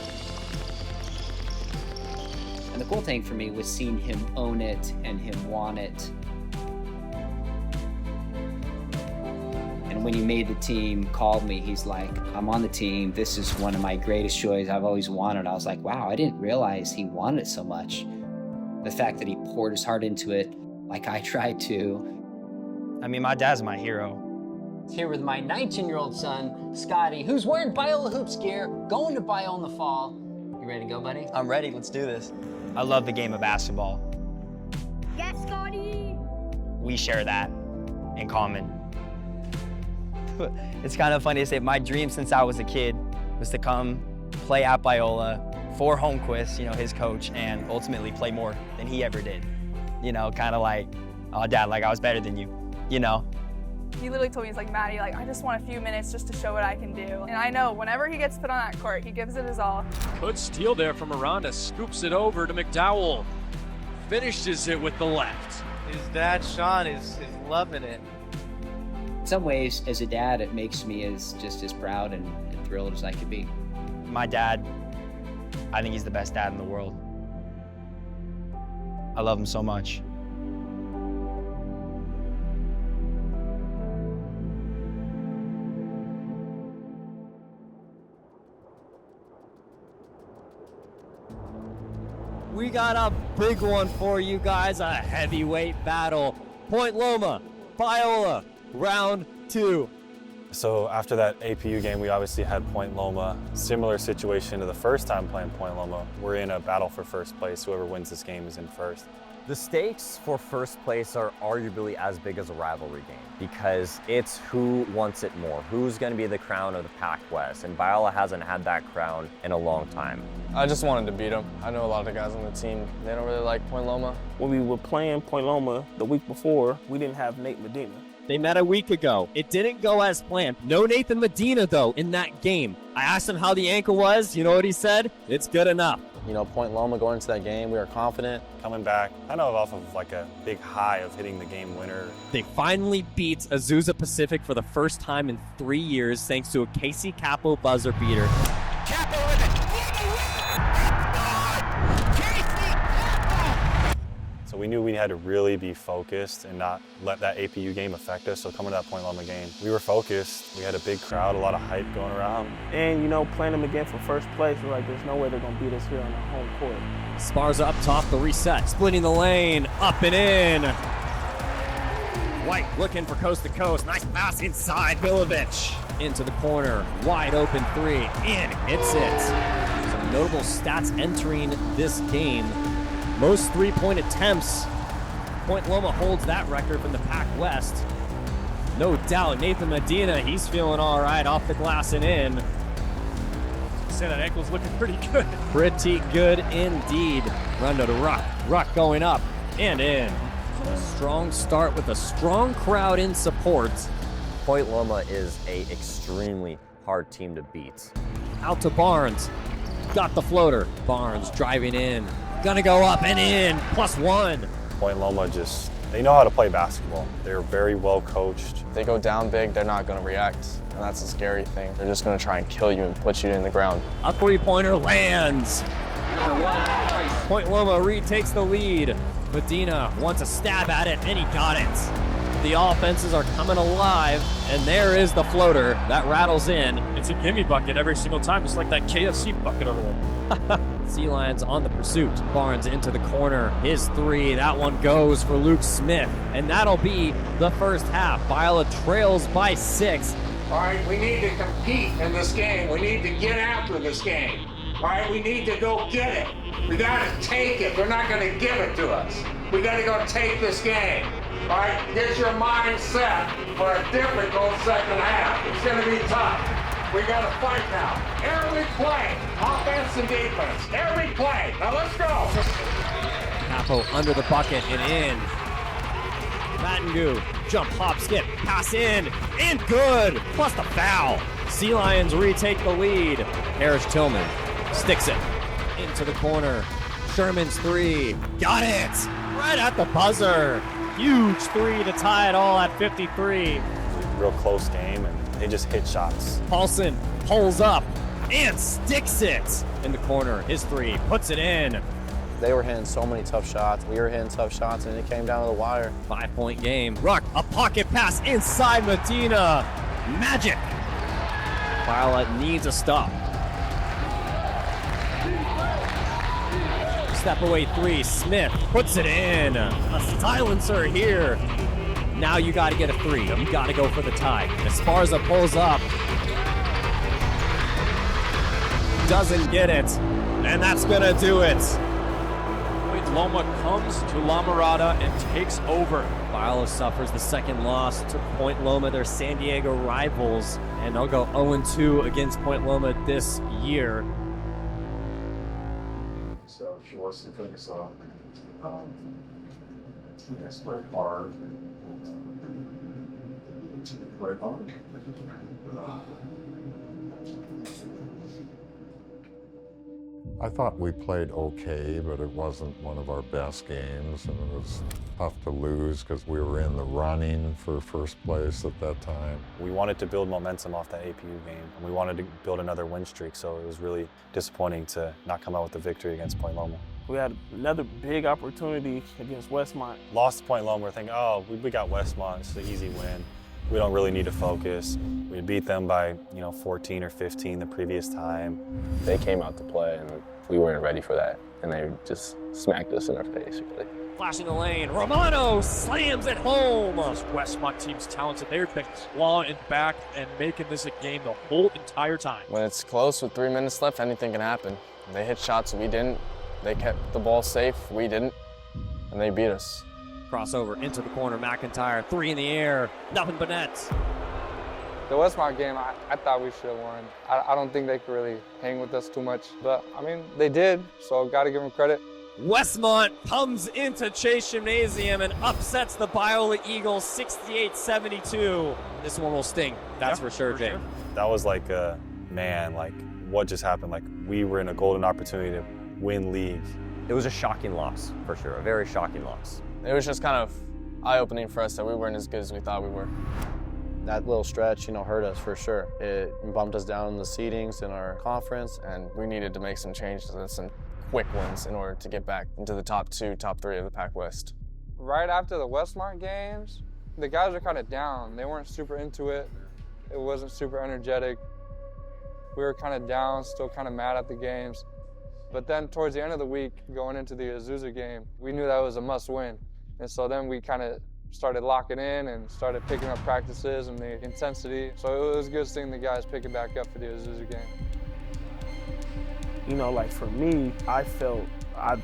And the cool thing for me was seeing him own it and him want it. And when he made the team, called me, he's like, I'm on the team. This is one of my greatest joys I've always wanted. I was like, wow, I didn't realize he wanted it so much. The fact that he poured his heart into it like I tried to. I mean, my dad's my hero. Here with my 19-year-old son, Scotty, who's wearing Biola Hoops gear, going to Biola in the fall. You ready to go, buddy? I'm ready, let's do this. I love the game of basketball. Yes, Scotty! We share that in common. It's kind of funny to say, my dream since I was a kid was to come play at Biola for Holmquist, you know, his coach, and ultimately play more than he ever did. You know, kind of like, oh, Dad, I was better than you, you know? He literally told me, he's like, Maddie, I just want a few minutes just to show what I can do. And I know whenever he gets put on that court, he gives it his all. Good steal there from Aranda, scoops it over to McDowell. Finishes it with the left. His dad, Sean, is loving it. In some ways, as a dad, it makes me just as proud and thrilled as I could be. My dad, I think he's the best dad in the world. I love him so much. We got a big one for you guys, a heavyweight battle. Point Loma, Biola, round 2. So after that APU game, we obviously had Point Loma. Similar situation to the first time playing Point Loma. We're in a battle for first place. Whoever wins this game is in first. The stakes for first place are arguably as big as a rivalry game because it's who wants it more, who's going to be the crown of the Pac-West, and Biola hasn't had that crown in a long time. I just wanted to beat him. I know a lot of the guys on the team, they don't really like Point Loma. When we were playing Point Loma the week before, we didn't have Nate Medina. They met a week ago. It didn't go as planned. No Nathan Medina, though, in that game. I asked him how the ankle was. You know what he said? It's good enough. You know, Point Loma going into that game, we were confident. Coming back, kind of off of a big high of hitting the game winner. They finally beat Azusa Pacific for the first time in 3 years thanks to a Casey Capo buzzer beater. Capo with it! So we knew we had to really be focused and not let that APU game affect us. So coming to that Point Loma game, we were focused. We had a big crowd, a lot of hype going around. And, you know, playing them again for first place, we're like, there's no way they're going to beat us here on the home court. Sparza up top, the reset, splitting the lane, up and in. White looking for coast to coast. Nice pass inside, Vilovich. Into the corner, wide open three, in, hits it. Some notable stats entering this game. Most three-point attempts. Point Loma holds that record from the Pac-West. No doubt, Nathan Medina, he's feeling all right off the glass and in. Say that ankle's looking pretty good. Pretty good indeed. Rondo to Ruck. Ruck going up and in. A strong start with a strong crowd in support. Point Loma is an extremely hard team to beat. Out to Barnes. got the floater. Barnes driving in, gonna go up and in, +1. Point Loma they know how to play basketball. They're very well coached. If they go down big, they're not gonna react. And that's the scary thing. They're just gonna try and kill you and put you in the ground. A three-pointer lands. Point Loma retakes the lead. Medina wants a stab at it, and he got it. The offenses are coming alive, and there is the floater that rattles in. It's a gimme bucket every single time. It's like that KFC bucket over there. Sea Lions on the pursuit. Barnes into the corner. His three. That one goes for Luke Smith. And that'll be the first half. Biola trails by 6. All right, we need to compete in this game. We need to get after this game. All right, we need to go get it. We got to take it. They're not going to give it to us. We got to go take this game. All right, get your mind set for a difficult second half. It's going to be tough. We got to fight now. Every play, offense and defense. Every play. Now let's go. Capo under the bucket and in. Matengu, jump, hop, skip, pass in, and good, plus the foul. Sea Lions retake the lead. Harris Tillman sticks it into the corner. Sherman's three, got it, right at the buzzer. Huge three to tie it all at 53. Real close game, and they just hit shots. Paulson pulls up and sticks it in the corner. His three, puts it in. They were hitting so many tough shots. We were hitting tough shots, and it came down to the wire. 5-point game. Ruck, a pocket pass inside Medina. Magic. Viola needs a stop. Step away three. Smith puts it in. A silencer here. Now you got to get a three. You got to go for the tie. Esparza pulls up. Doesn't get it. And that's going to do it. Loma comes to La Mirada and takes over. Viola suffers the second loss to Point Loma, their San Diego rivals, and they'll go 0-2 against Point Loma this year. So she wants to focus on play hard. Play hard. I thought we played okay, but it wasn't one of our best games, and it was tough to lose because we were in the running for first place at that time. We wanted to build momentum off that APU game, and we wanted to build another win streak, so it was really disappointing to not come out with the victory against Point Loma. We had another big opportunity against Westmont. Lost to Point Loma, we're thinking, oh, we got Westmont, it's an easy win. We don't really need to focus. We beat them by 14 or 15 the previous time. They came out to play, and we weren't ready for that, and they just smacked us in our face, really. Flashing the lane, Romano slams it home. This Westmont team's talented. They've been clawing back and making this a game the whole entire time. When it's close with 3 minutes left, anything can happen. They hit shots, we didn't. They kept the ball safe, we didn't, and they beat us. Crossover into the corner, McIntyre, three in the air, nothing but nets. The Westmont game, I thought we should have won. I don't think they could really hang with us too much, but I mean, they did, so got to give them credit. Westmont comes into Chase Gymnasium and upsets the Biola Eagles 68-72. This one will sting, that's for sure, Jay. That was like, what just happened? Like, we were in a golden opportunity to win league. It was a shocking loss, for sure, a very shocking loss. It was just kind of eye-opening for us that we weren't as good as we thought we were. That little stretch, hurt us for sure. It bumped us down in the seedings in our conference, and we needed to make some changes and some quick ones in order to get back into the top 2, top 3 of the Pac West. Right after the Westmont games, the guys were kind of down. They weren't super into it. It wasn't super energetic. We were kind of down, still kind of mad at the games. But then towards the end of the week, going into the Azusa game, we knew that was a must-win. And so then we kind of started locking in and started picking up practices and the intensity. So it was good seeing the guys pick it back up for the Azusa game. Like for me, I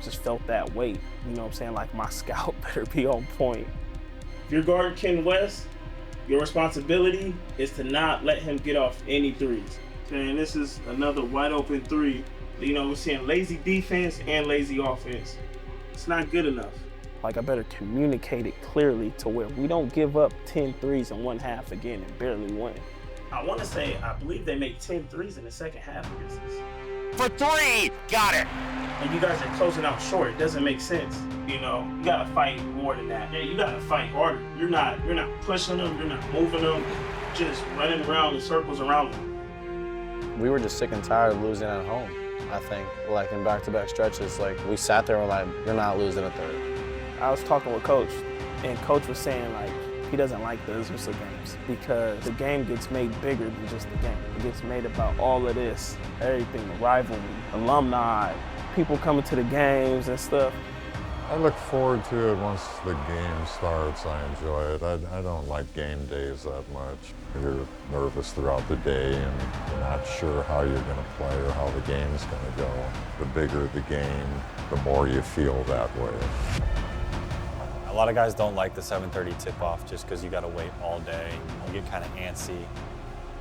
just felt that weight. You know what I'm saying? Like my scout better be on point. If you're guarding Ken West, your responsibility is to not let him get off any threes. And this is another wide open three. We're seeing lazy defense and lazy offense. It's not good enough. Like, I better communicate it clearly to where we don't give up 10 threes in one half again and barely win. I want to say, I believe they make 10 threes in the second half against us. for three. Got it. And you guys are closing out short. It doesn't make sense. You know, you gotta fight more than that. Yeah, you gotta fight harder. You're not pushing them. You're not moving them. Just running around in circles around them. We were just sick and tired of losing at home. I think, like in back-to-back stretches, like we sat there and we're like, you're not losing a third. I was talking with Coach, and Coach was saying like he doesn't like the Azusa games because the game gets made bigger than just the game. It gets made about all of this, everything, the rivalry, alumni, people coming to the games and stuff. I look forward to it once the game starts. I enjoy it. I don't like game days that much. You're nervous throughout the day and you're not sure how you're going to play or how the game's going to go. The bigger the game, the more you feel that way. A lot of guys don't like the 7:30 tip-off just because you got to wait all day. You get kind of antsy.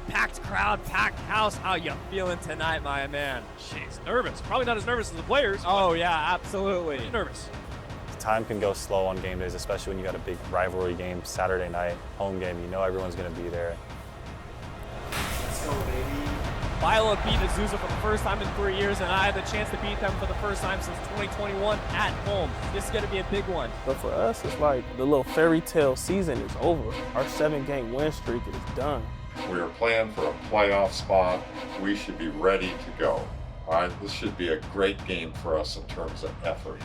Packed crowd, packed house. How you feeling tonight, my man? Jeez, nervous. Probably not as nervous as the players. Oh, yeah, absolutely. Nervous. Time can go slow on game days, especially when you got a big rivalry game, Saturday night, home game. You know everyone's going to be there. Let's go, baby. Biola beat Azusa for the first time in 3 years, and I had the chance to beat them for the first time since 2021 at home. This is going to be a big one. But for us, it's like the little fairy tale season is over. Our 7-game win streak is done. We are playing for a playoff spot. We should be ready to go. All right, this should be a great game for us in terms of effort.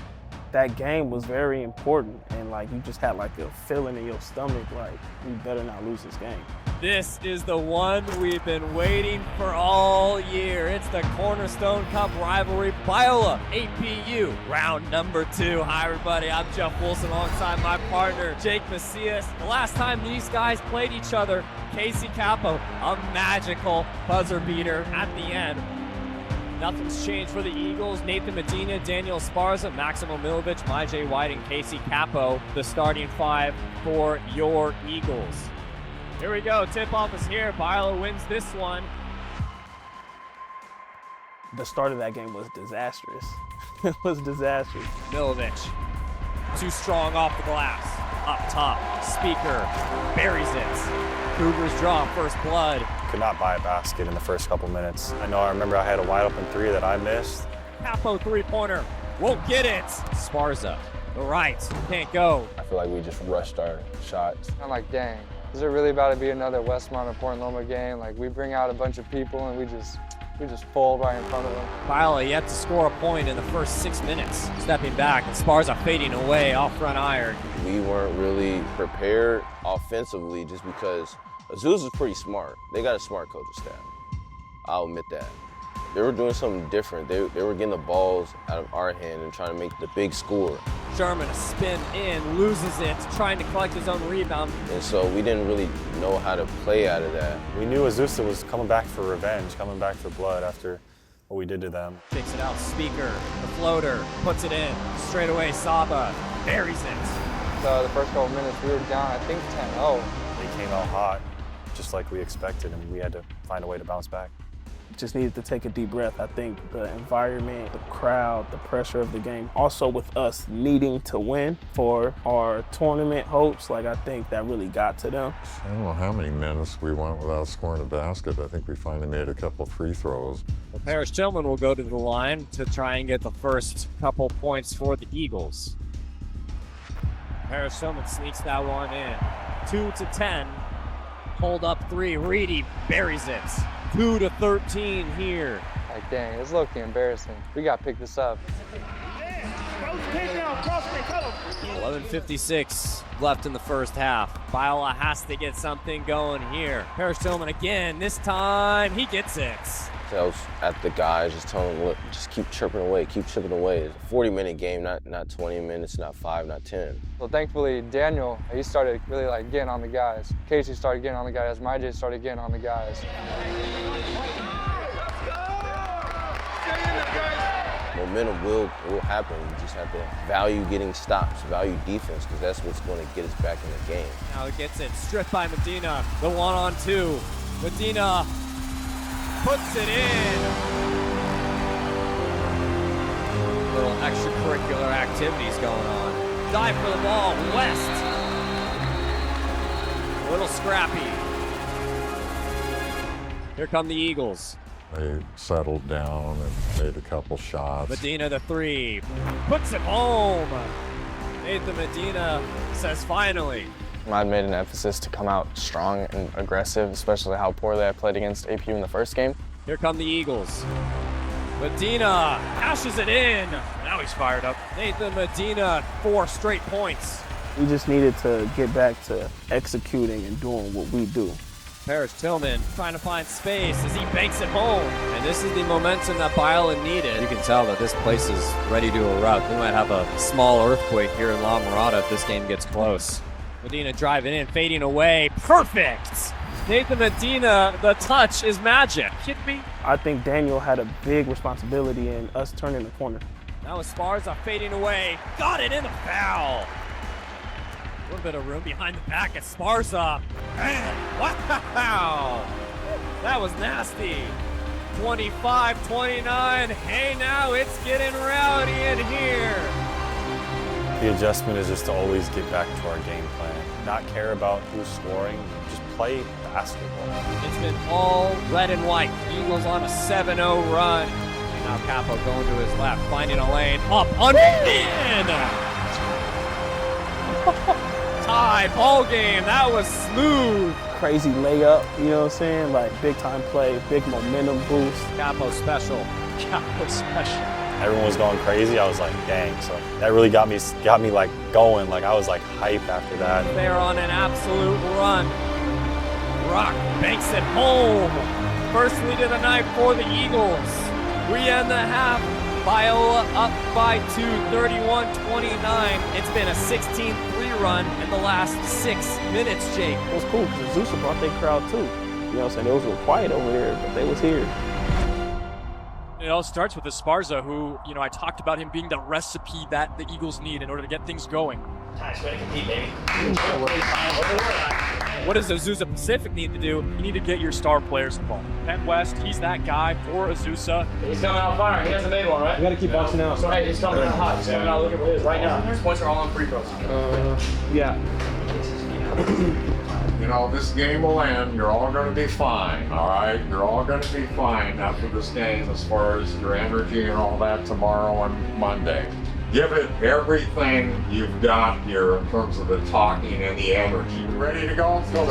That game was very important, and like you just had like a feeling in your stomach like we better not lose this game. This is the one we've been waiting for all year. It's the Cornerstone Cup rivalry. Biola, APU, round number 2. Hi everybody, I'm Jeff Wilson alongside my partner, Jake Macias. The last time these guys played each other, Casey Capo, a magical buzzer beater at the end. Nothing's changed for the Eagles. Nathan Medina, Daniel Esparza, Maximo Milovic, Myjay White, and Casey Capo, the starting 5 for your Eagles. Here we go, tip-off is here. Biola wins this one. The start of that game was disastrous. It was disastrous. Milovic, too strong off the glass. Up top, Speaker buries it. Cougars draw first blood. Could not buy a basket in the first couple minutes. I remember I had a wide open 3 that I missed. Capo 3-pointer, won't get it. Sparza, the right, can't go. I feel like we just rushed our shots. I'm like, dang, is it really about to be another Westmont or Point Loma game? Like we bring out a bunch of people and we just fold right in front of them. Biola yet to score a point in the first 6 minutes. Stepping back, and Sparza fading away off front iron. We weren't really prepared offensively just because Azusa's pretty smart. They got a smart coaching staff. I'll admit that. They were doing something different. They were getting the balls out of our hand and trying to make the big score. Sherman, a spin in, loses it, trying to collect his own rebound. And so we didn't really know how to play out of that. We knew Azusa was coming back for revenge, coming back for blood after what we did to them. Takes it out, Speaker, the floater, puts it in, straight away Saba, buries it. So the first couple minutes we were down, I think 10-0. They came out hot, just like we expected, and we had to find a way to bounce back. Just needed to take a deep breath. I think the environment, the crowd, the pressure of the game, also with us needing to win for our tournament hopes, like I think that really got to them. I don't know how many minutes we went without scoring a basket. I think we finally made a couple free throws. Well, Parrish Tillman will go to the line to try and get the first couple points for the Eagles. Parrish Tillman sneaks that one in. 2-10. Hold up 3. Reedy buries it. 2-13 here. Like, dang, it's looking embarrassing. We got to pick this up. 11:56 left in the first half. Biola has to get something going here. Parrish Tillman again. This time he gets it. So I was at the guys, just telling them, look, just keep chipping away, keep chipping away. It's a 40-minute game, not 20 minutes, not 5, not 10. So thankfully, Daniel, he started really like getting on the guys. Casey started getting on the guys. Myjay started getting on the guys. Momentum will happen. You just have to value getting stops, value defense, because that's what's going to get us back in the game. Now he gets it, stripped by Medina. The 1-on-2. Medina puts it in. Little extracurricular activities going on. Dive for the ball, West. A little scrappy. Here come the Eagles. They settled down and made a couple shots. Medina the three, puts it home. Nathan Medina says finally. I made an emphasis to come out strong and aggressive, especially how poorly I played against APU in the first game. Here come the Eagles. Medina cashes it in. Now he's fired up. Nathan Medina, 4 straight points. We just needed to get back to executing and doing what we do. Parrish Tillman trying to find space as he banks it home. And this is the momentum that Biola needed. You can tell that this place is ready to erupt. We might have a small earthquake here in La Mirada if this game gets close. Medina driving in, fading away. Perfect! Nathan Medina, the touch is magic. Kidding me? I think Daniel had a big responsibility in us turning the corner. Now Esparza fading away. Got it in the foul. A little bit of room behind the back. Esparza. Man, wow. That was nasty. 25-29. Hey, now it's getting rowdy in here. The adjustment is just to always get back to our game plan. Not care about who's scoring, just play basketball. It's been all red and white. Eagles on a 7-0 run. Now Capo going to his left, finding a lane. Up, under, in! Tie, ball game. That was smooth. Crazy layup, you know what I'm saying? Like big time play, big momentum boost. Capo special. Capo special. Everyone was going crazy. I was like, dang. So that really got me like going. Like I was like hype after that. They're on an absolute run. Rock banks it home. First lead of the night for the Eagles. We end the half. Biola up by 2, 31-29. It's been a 16-3 run in the last 6 minutes, Jake. It was cool because Azusa brought their crowd too. You know what I'm saying? It was a little quiet over there, but they was here. It all starts with Esparza, who, I talked about him being the recipe that the Eagles need in order to get things going. Nice way to compete, baby. What does Azusa Pacific need to do? You need to get your star players involved. Penn West, he's that guy for Azusa. He's coming out firing. He hasn't made one, right? We got to keep boxing out. So, hey, he's coming out hot. He's coming out looking for his right now. His points are all on free throws. Yeah. You know, this game will end. You're all going to be fine, all right? You're all going to be fine after this game as far as your energy and all that tomorrow and Monday. Give it everything you've got here in terms of the talking and the energy. Ready to go? Let's go.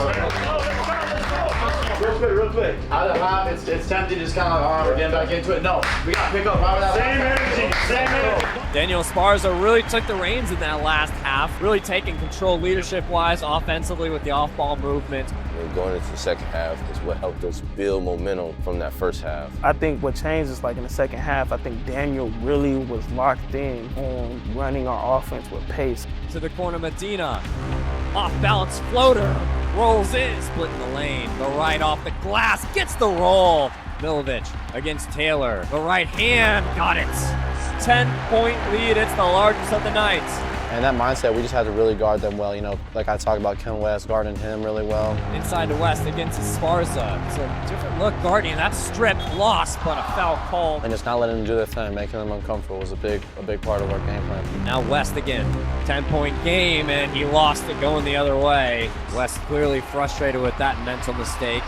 Real quick. Out of half, it's tempting to just kind of, all right, we're getting back into it. No, we got to pick up. Same energy. Daniel Esparza really took the reins in that last half, really taking control leadership-wise, offensively with the off-ball movement. Going into the second half is what helped us build momentum from that first half. I think what changed is like in the second half, I think Daniel really was locked in on running our offense with pace. To the corner, Medina. Off-balance floater. Rolls in, splitting the lane. The right off the glass, gets the roll. Milovic against Taylor. The right hand, got it. 10-point lead, it's the largest of the night. And that mindset, we just had to really guard them well. Like I talked about Ken West guarding him really well. Inside to West against Esparza. It's a different look guarding. That strip lost, but a foul call. And just not letting them do their thing, making them uncomfortable was a big part of our game plan. Now West again, 10-point game, and he lost it going the other way. West clearly frustrated with that mental mistake.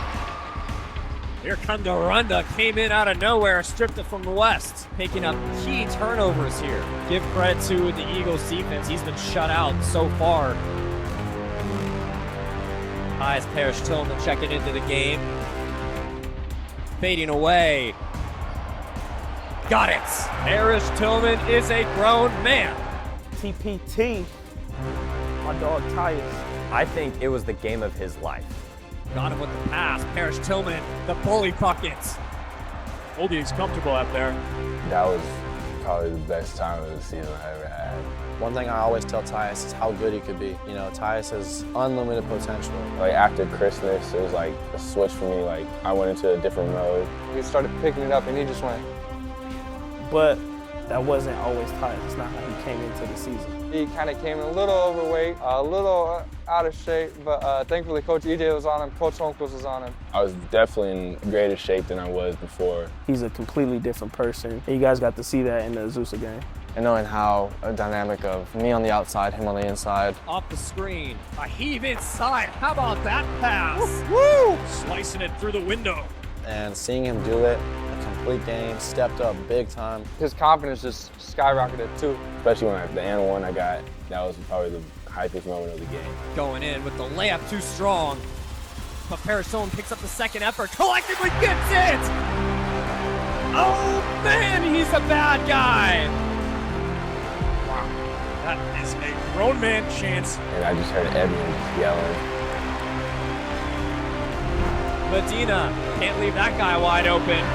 Here come Dorunda, came in out of nowhere, stripped it from the West, picking up key turnovers here. Give credit to the Eagles defense, he's been shut out so far. As Parrish Tillman checking into the game. Fading away. Got it! Parrish Tillman is a grown man. TPT, my dog Tyus. I think it was the game of his life. Got him with the pass. Parrish Tillman, the bully buckets. Oldie's comfortable out there. That was probably the best time of the season I ever had. One thing I always tell Tyus is how good he could be. Tyus has unlimited potential. Like after Christmas, it was like a switch for me. Like I went into a different mode. He started picking it up and he just went. But that wasn't always Tyus. It's not how he came into the season. He kind of came in a little overweight, a little out of shape, but thankfully Coach EJ was on him, Coach Holmquist was on him. I was definitely in greater shape than I was before. He's a completely different person. You guys got to see that in the Azusa game. And knowing how a dynamic of me on the outside, him on the inside. Off the screen, a heave inside. How about that pass? Woo! Slicing it through the window. and seeing him do it, a complete game, stepped up big time. His confidence just skyrocketed too. Especially when the and one I got, that was probably the highest moment of the game. Going in with the layup too strong. But Parasone picks up the second effort, collectively gets it! Oh man, he's a bad guy! Wow, that is a grown man chance. And I just heard everyone just yelling. Medina can't leave that guy wide open.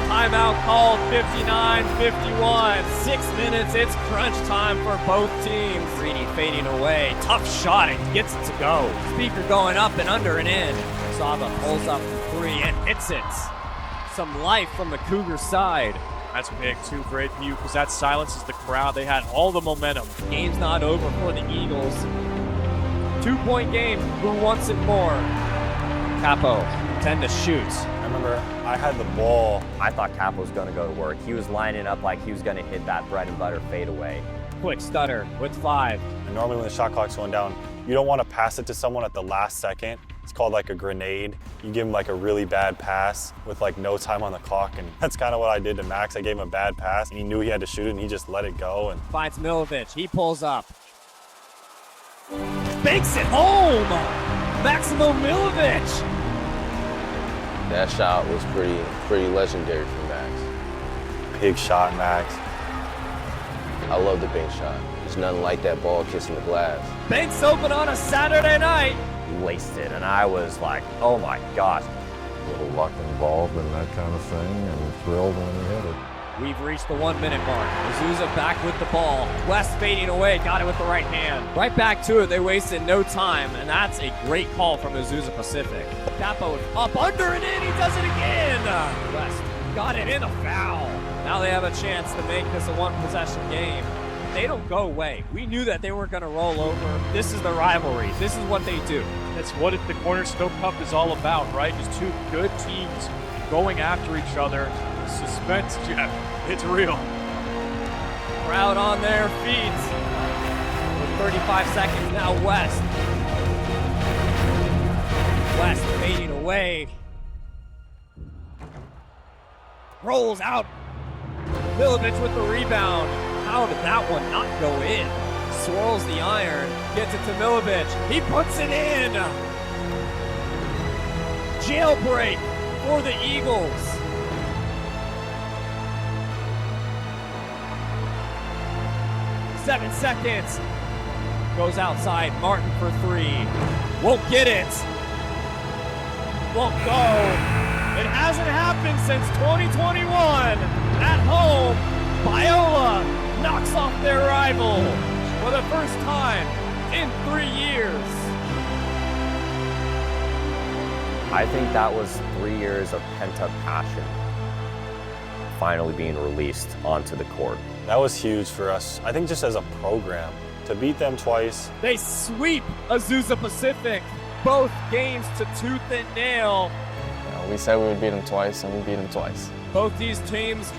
Timeout called, 59-51. 6 minutes, it's crunch time for both teams. Reedy fading away, tough shot and gets it to go. Speaker going up and under and in. Saba pulls up from 3 and hits it. Some life from the Cougar side. That's big too for APU because that silences the crowd. They had all the momentum. Game's not over for the Eagles. 2-point game, who wants it more? Capo, 10 to shoot. I remember I had the ball. I thought Cap was going to go to work. He was lining up like he was going to hit that bread and butter fadeaway. Quick stutter with 5. And normally when the shot clock's going down, you don't want to pass it to someone at the last second. It's called like a grenade. You give him like a really bad pass with like no time on the clock, and that's kind of what I did to Max. I gave him a bad pass, and he knew he had to shoot it, and he just let it go. And finds Milovic. He pulls up. Banks it home! Maximo Milovic! That shot was pretty legendary for Max. Big shot, Max. I love the bank shot. There's nothing like that ball kissing the glass. Banks open on a Saturday night. Laced it, and I was like, oh my gosh. A little luck involved in that kind of thing, and thrilled when he hit it. We've reached the 1 minute mark. Azusa back with the ball. West fading away, got it with the right hand. Right back to it, they wasted no time, and that's a great call from Azusa Pacific. Capo up under and in, he does it again! West got it in, a foul. Now they have a chance to make this a 1-possession game. They don't go away. We knew that they weren't gonna roll over. This is the rivalry. This is what they do. That's what the Cornerstone Cup is all about, right? Just two good teams going after each other. Suspense, Jeff, it's real. Crowd on their feet. With 35 seconds now, West. West fading away. Rolls out. Milovic with the rebound. How did that one not go in? Swirls the iron, gets it to Milovic. He puts it in. Jailbreak for the Eagles. Seven seconds. Goes outside. Martin for 3. Won't get it. Won't go. It hasn't happened since 2021. At home, Biola knocks off their rival for the first time in 3 years. I think that was 3 years of pent-up passion finally being released onto the court. that was huge for us. I think just as a program, to beat them twice. They sweep Azusa Pacific, both games to tooth and nail. We said we would beat them twice, and we beat them twice. Both these teams,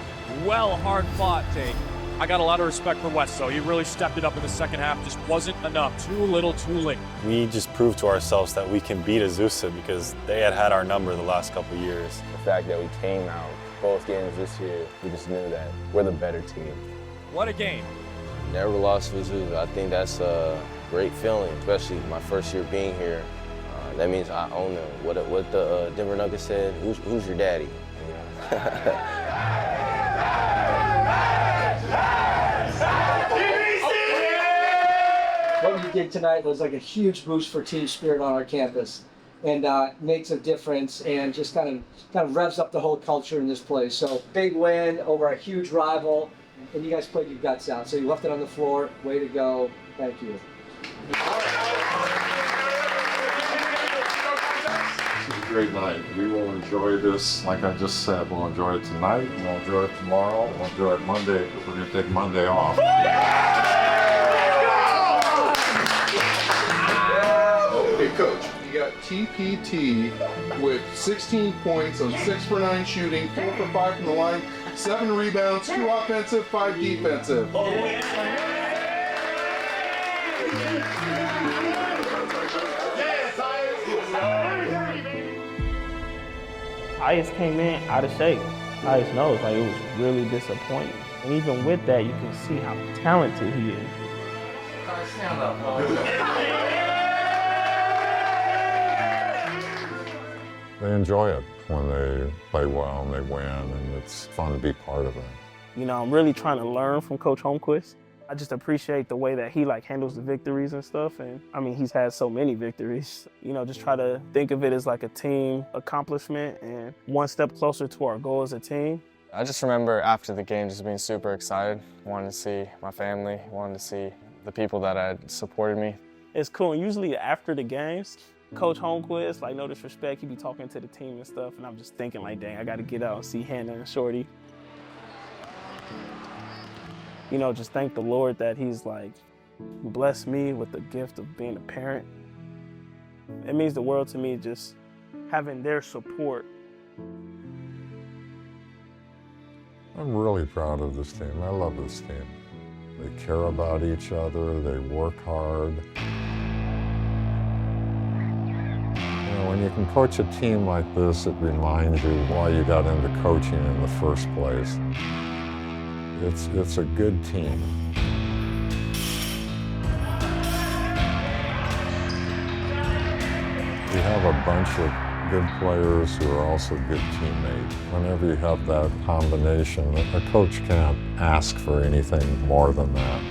well hard fought, Jake. I got a lot of respect for West, though. He really stepped it up in the second half. Just wasn't enough. Too little, too late. We just proved to ourselves that we can beat Azusa because they had our number the last couple of years. The fact that we came out both games this year, we just knew that we're the better team. What a game. Never lost to Azusa. I think that's a great feeling, especially my first year being here. That means I own them. What the Denver Nuggets said, who's your daddy? You know? What you did tonight was like a huge boost for team spirit on our campus, and makes a difference, and just kind of revs up the whole culture in this place. So big win over a huge rival, and you guys played your guts out. So you left it on the floor. Way to go! Thank you. This is a great night. We will enjoy this, like I just said. We'll enjoy it tonight. We'll enjoy it tomorrow. We'll enjoy it Monday. We're going to take Monday off. Hey, Coach, you got TPT with 16 points on 6 for 9 shooting, 4 for 5 from the line, 7 rebounds, 2 offensive, 5 defensive. Tyus came in out of shape. Tyus knows, like, it was really disappointing. And even with that, you can see how talented he is. Stand up, They enjoy it when they play well and they win, and it's fun to be part of it. You know, I'm really trying to learn from Coach Holmquist. I just appreciate the way that he handles the victories and stuff. And I mean, he's had so many victories. You know, just try to think of it as like a team accomplishment and one step closer to our goal as a team. I just remember after the game just being super excited, wanting to see my family, wanting to see the people that had supported me. It's cool. And usually after the games, Coach Holmquist, like, no disrespect, he be talking to the team and stuff. And I'm just thinking, like, dang, I got to get out and see Hannah and Shorty. You know, just thank the Lord that he's like blessed me with the gift of being a parent. It means the world to me, just having their support. I'm really proud of this team. I love this team. They care about each other, they work hard. You know, when you can coach a team like this, it reminds you why you got into coaching in the first place. It's a good team. We have a bunch of good players who are also good teammates. Whenever you have that combination, a coach can't ask for anything more than that.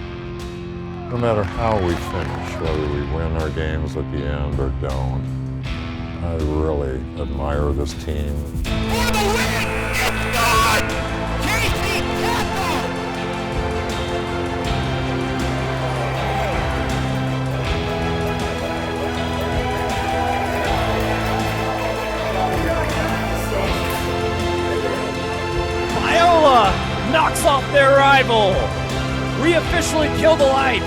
No matter how we finish, whether we win our games at the end or don't, I really admire this team. Knocks off their rival. We officially kill the lights.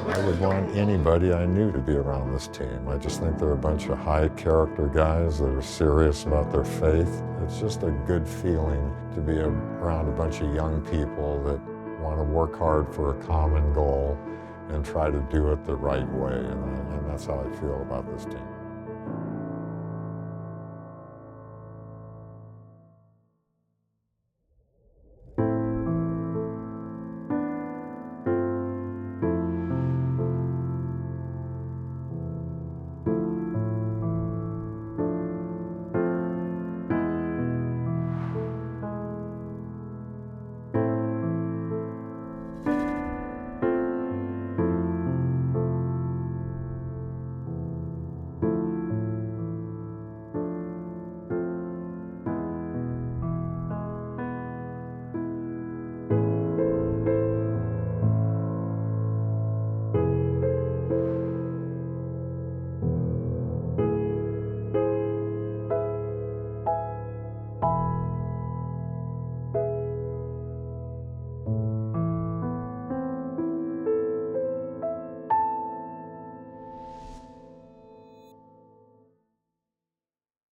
I would want anybody I knew to be around this team. I just think they're a bunch of high character guys that are serious about their faith. It's just a good feeling to be around a bunch of young people that want to work hard for a common goal and try to do it the right way, and that's how I feel about this team.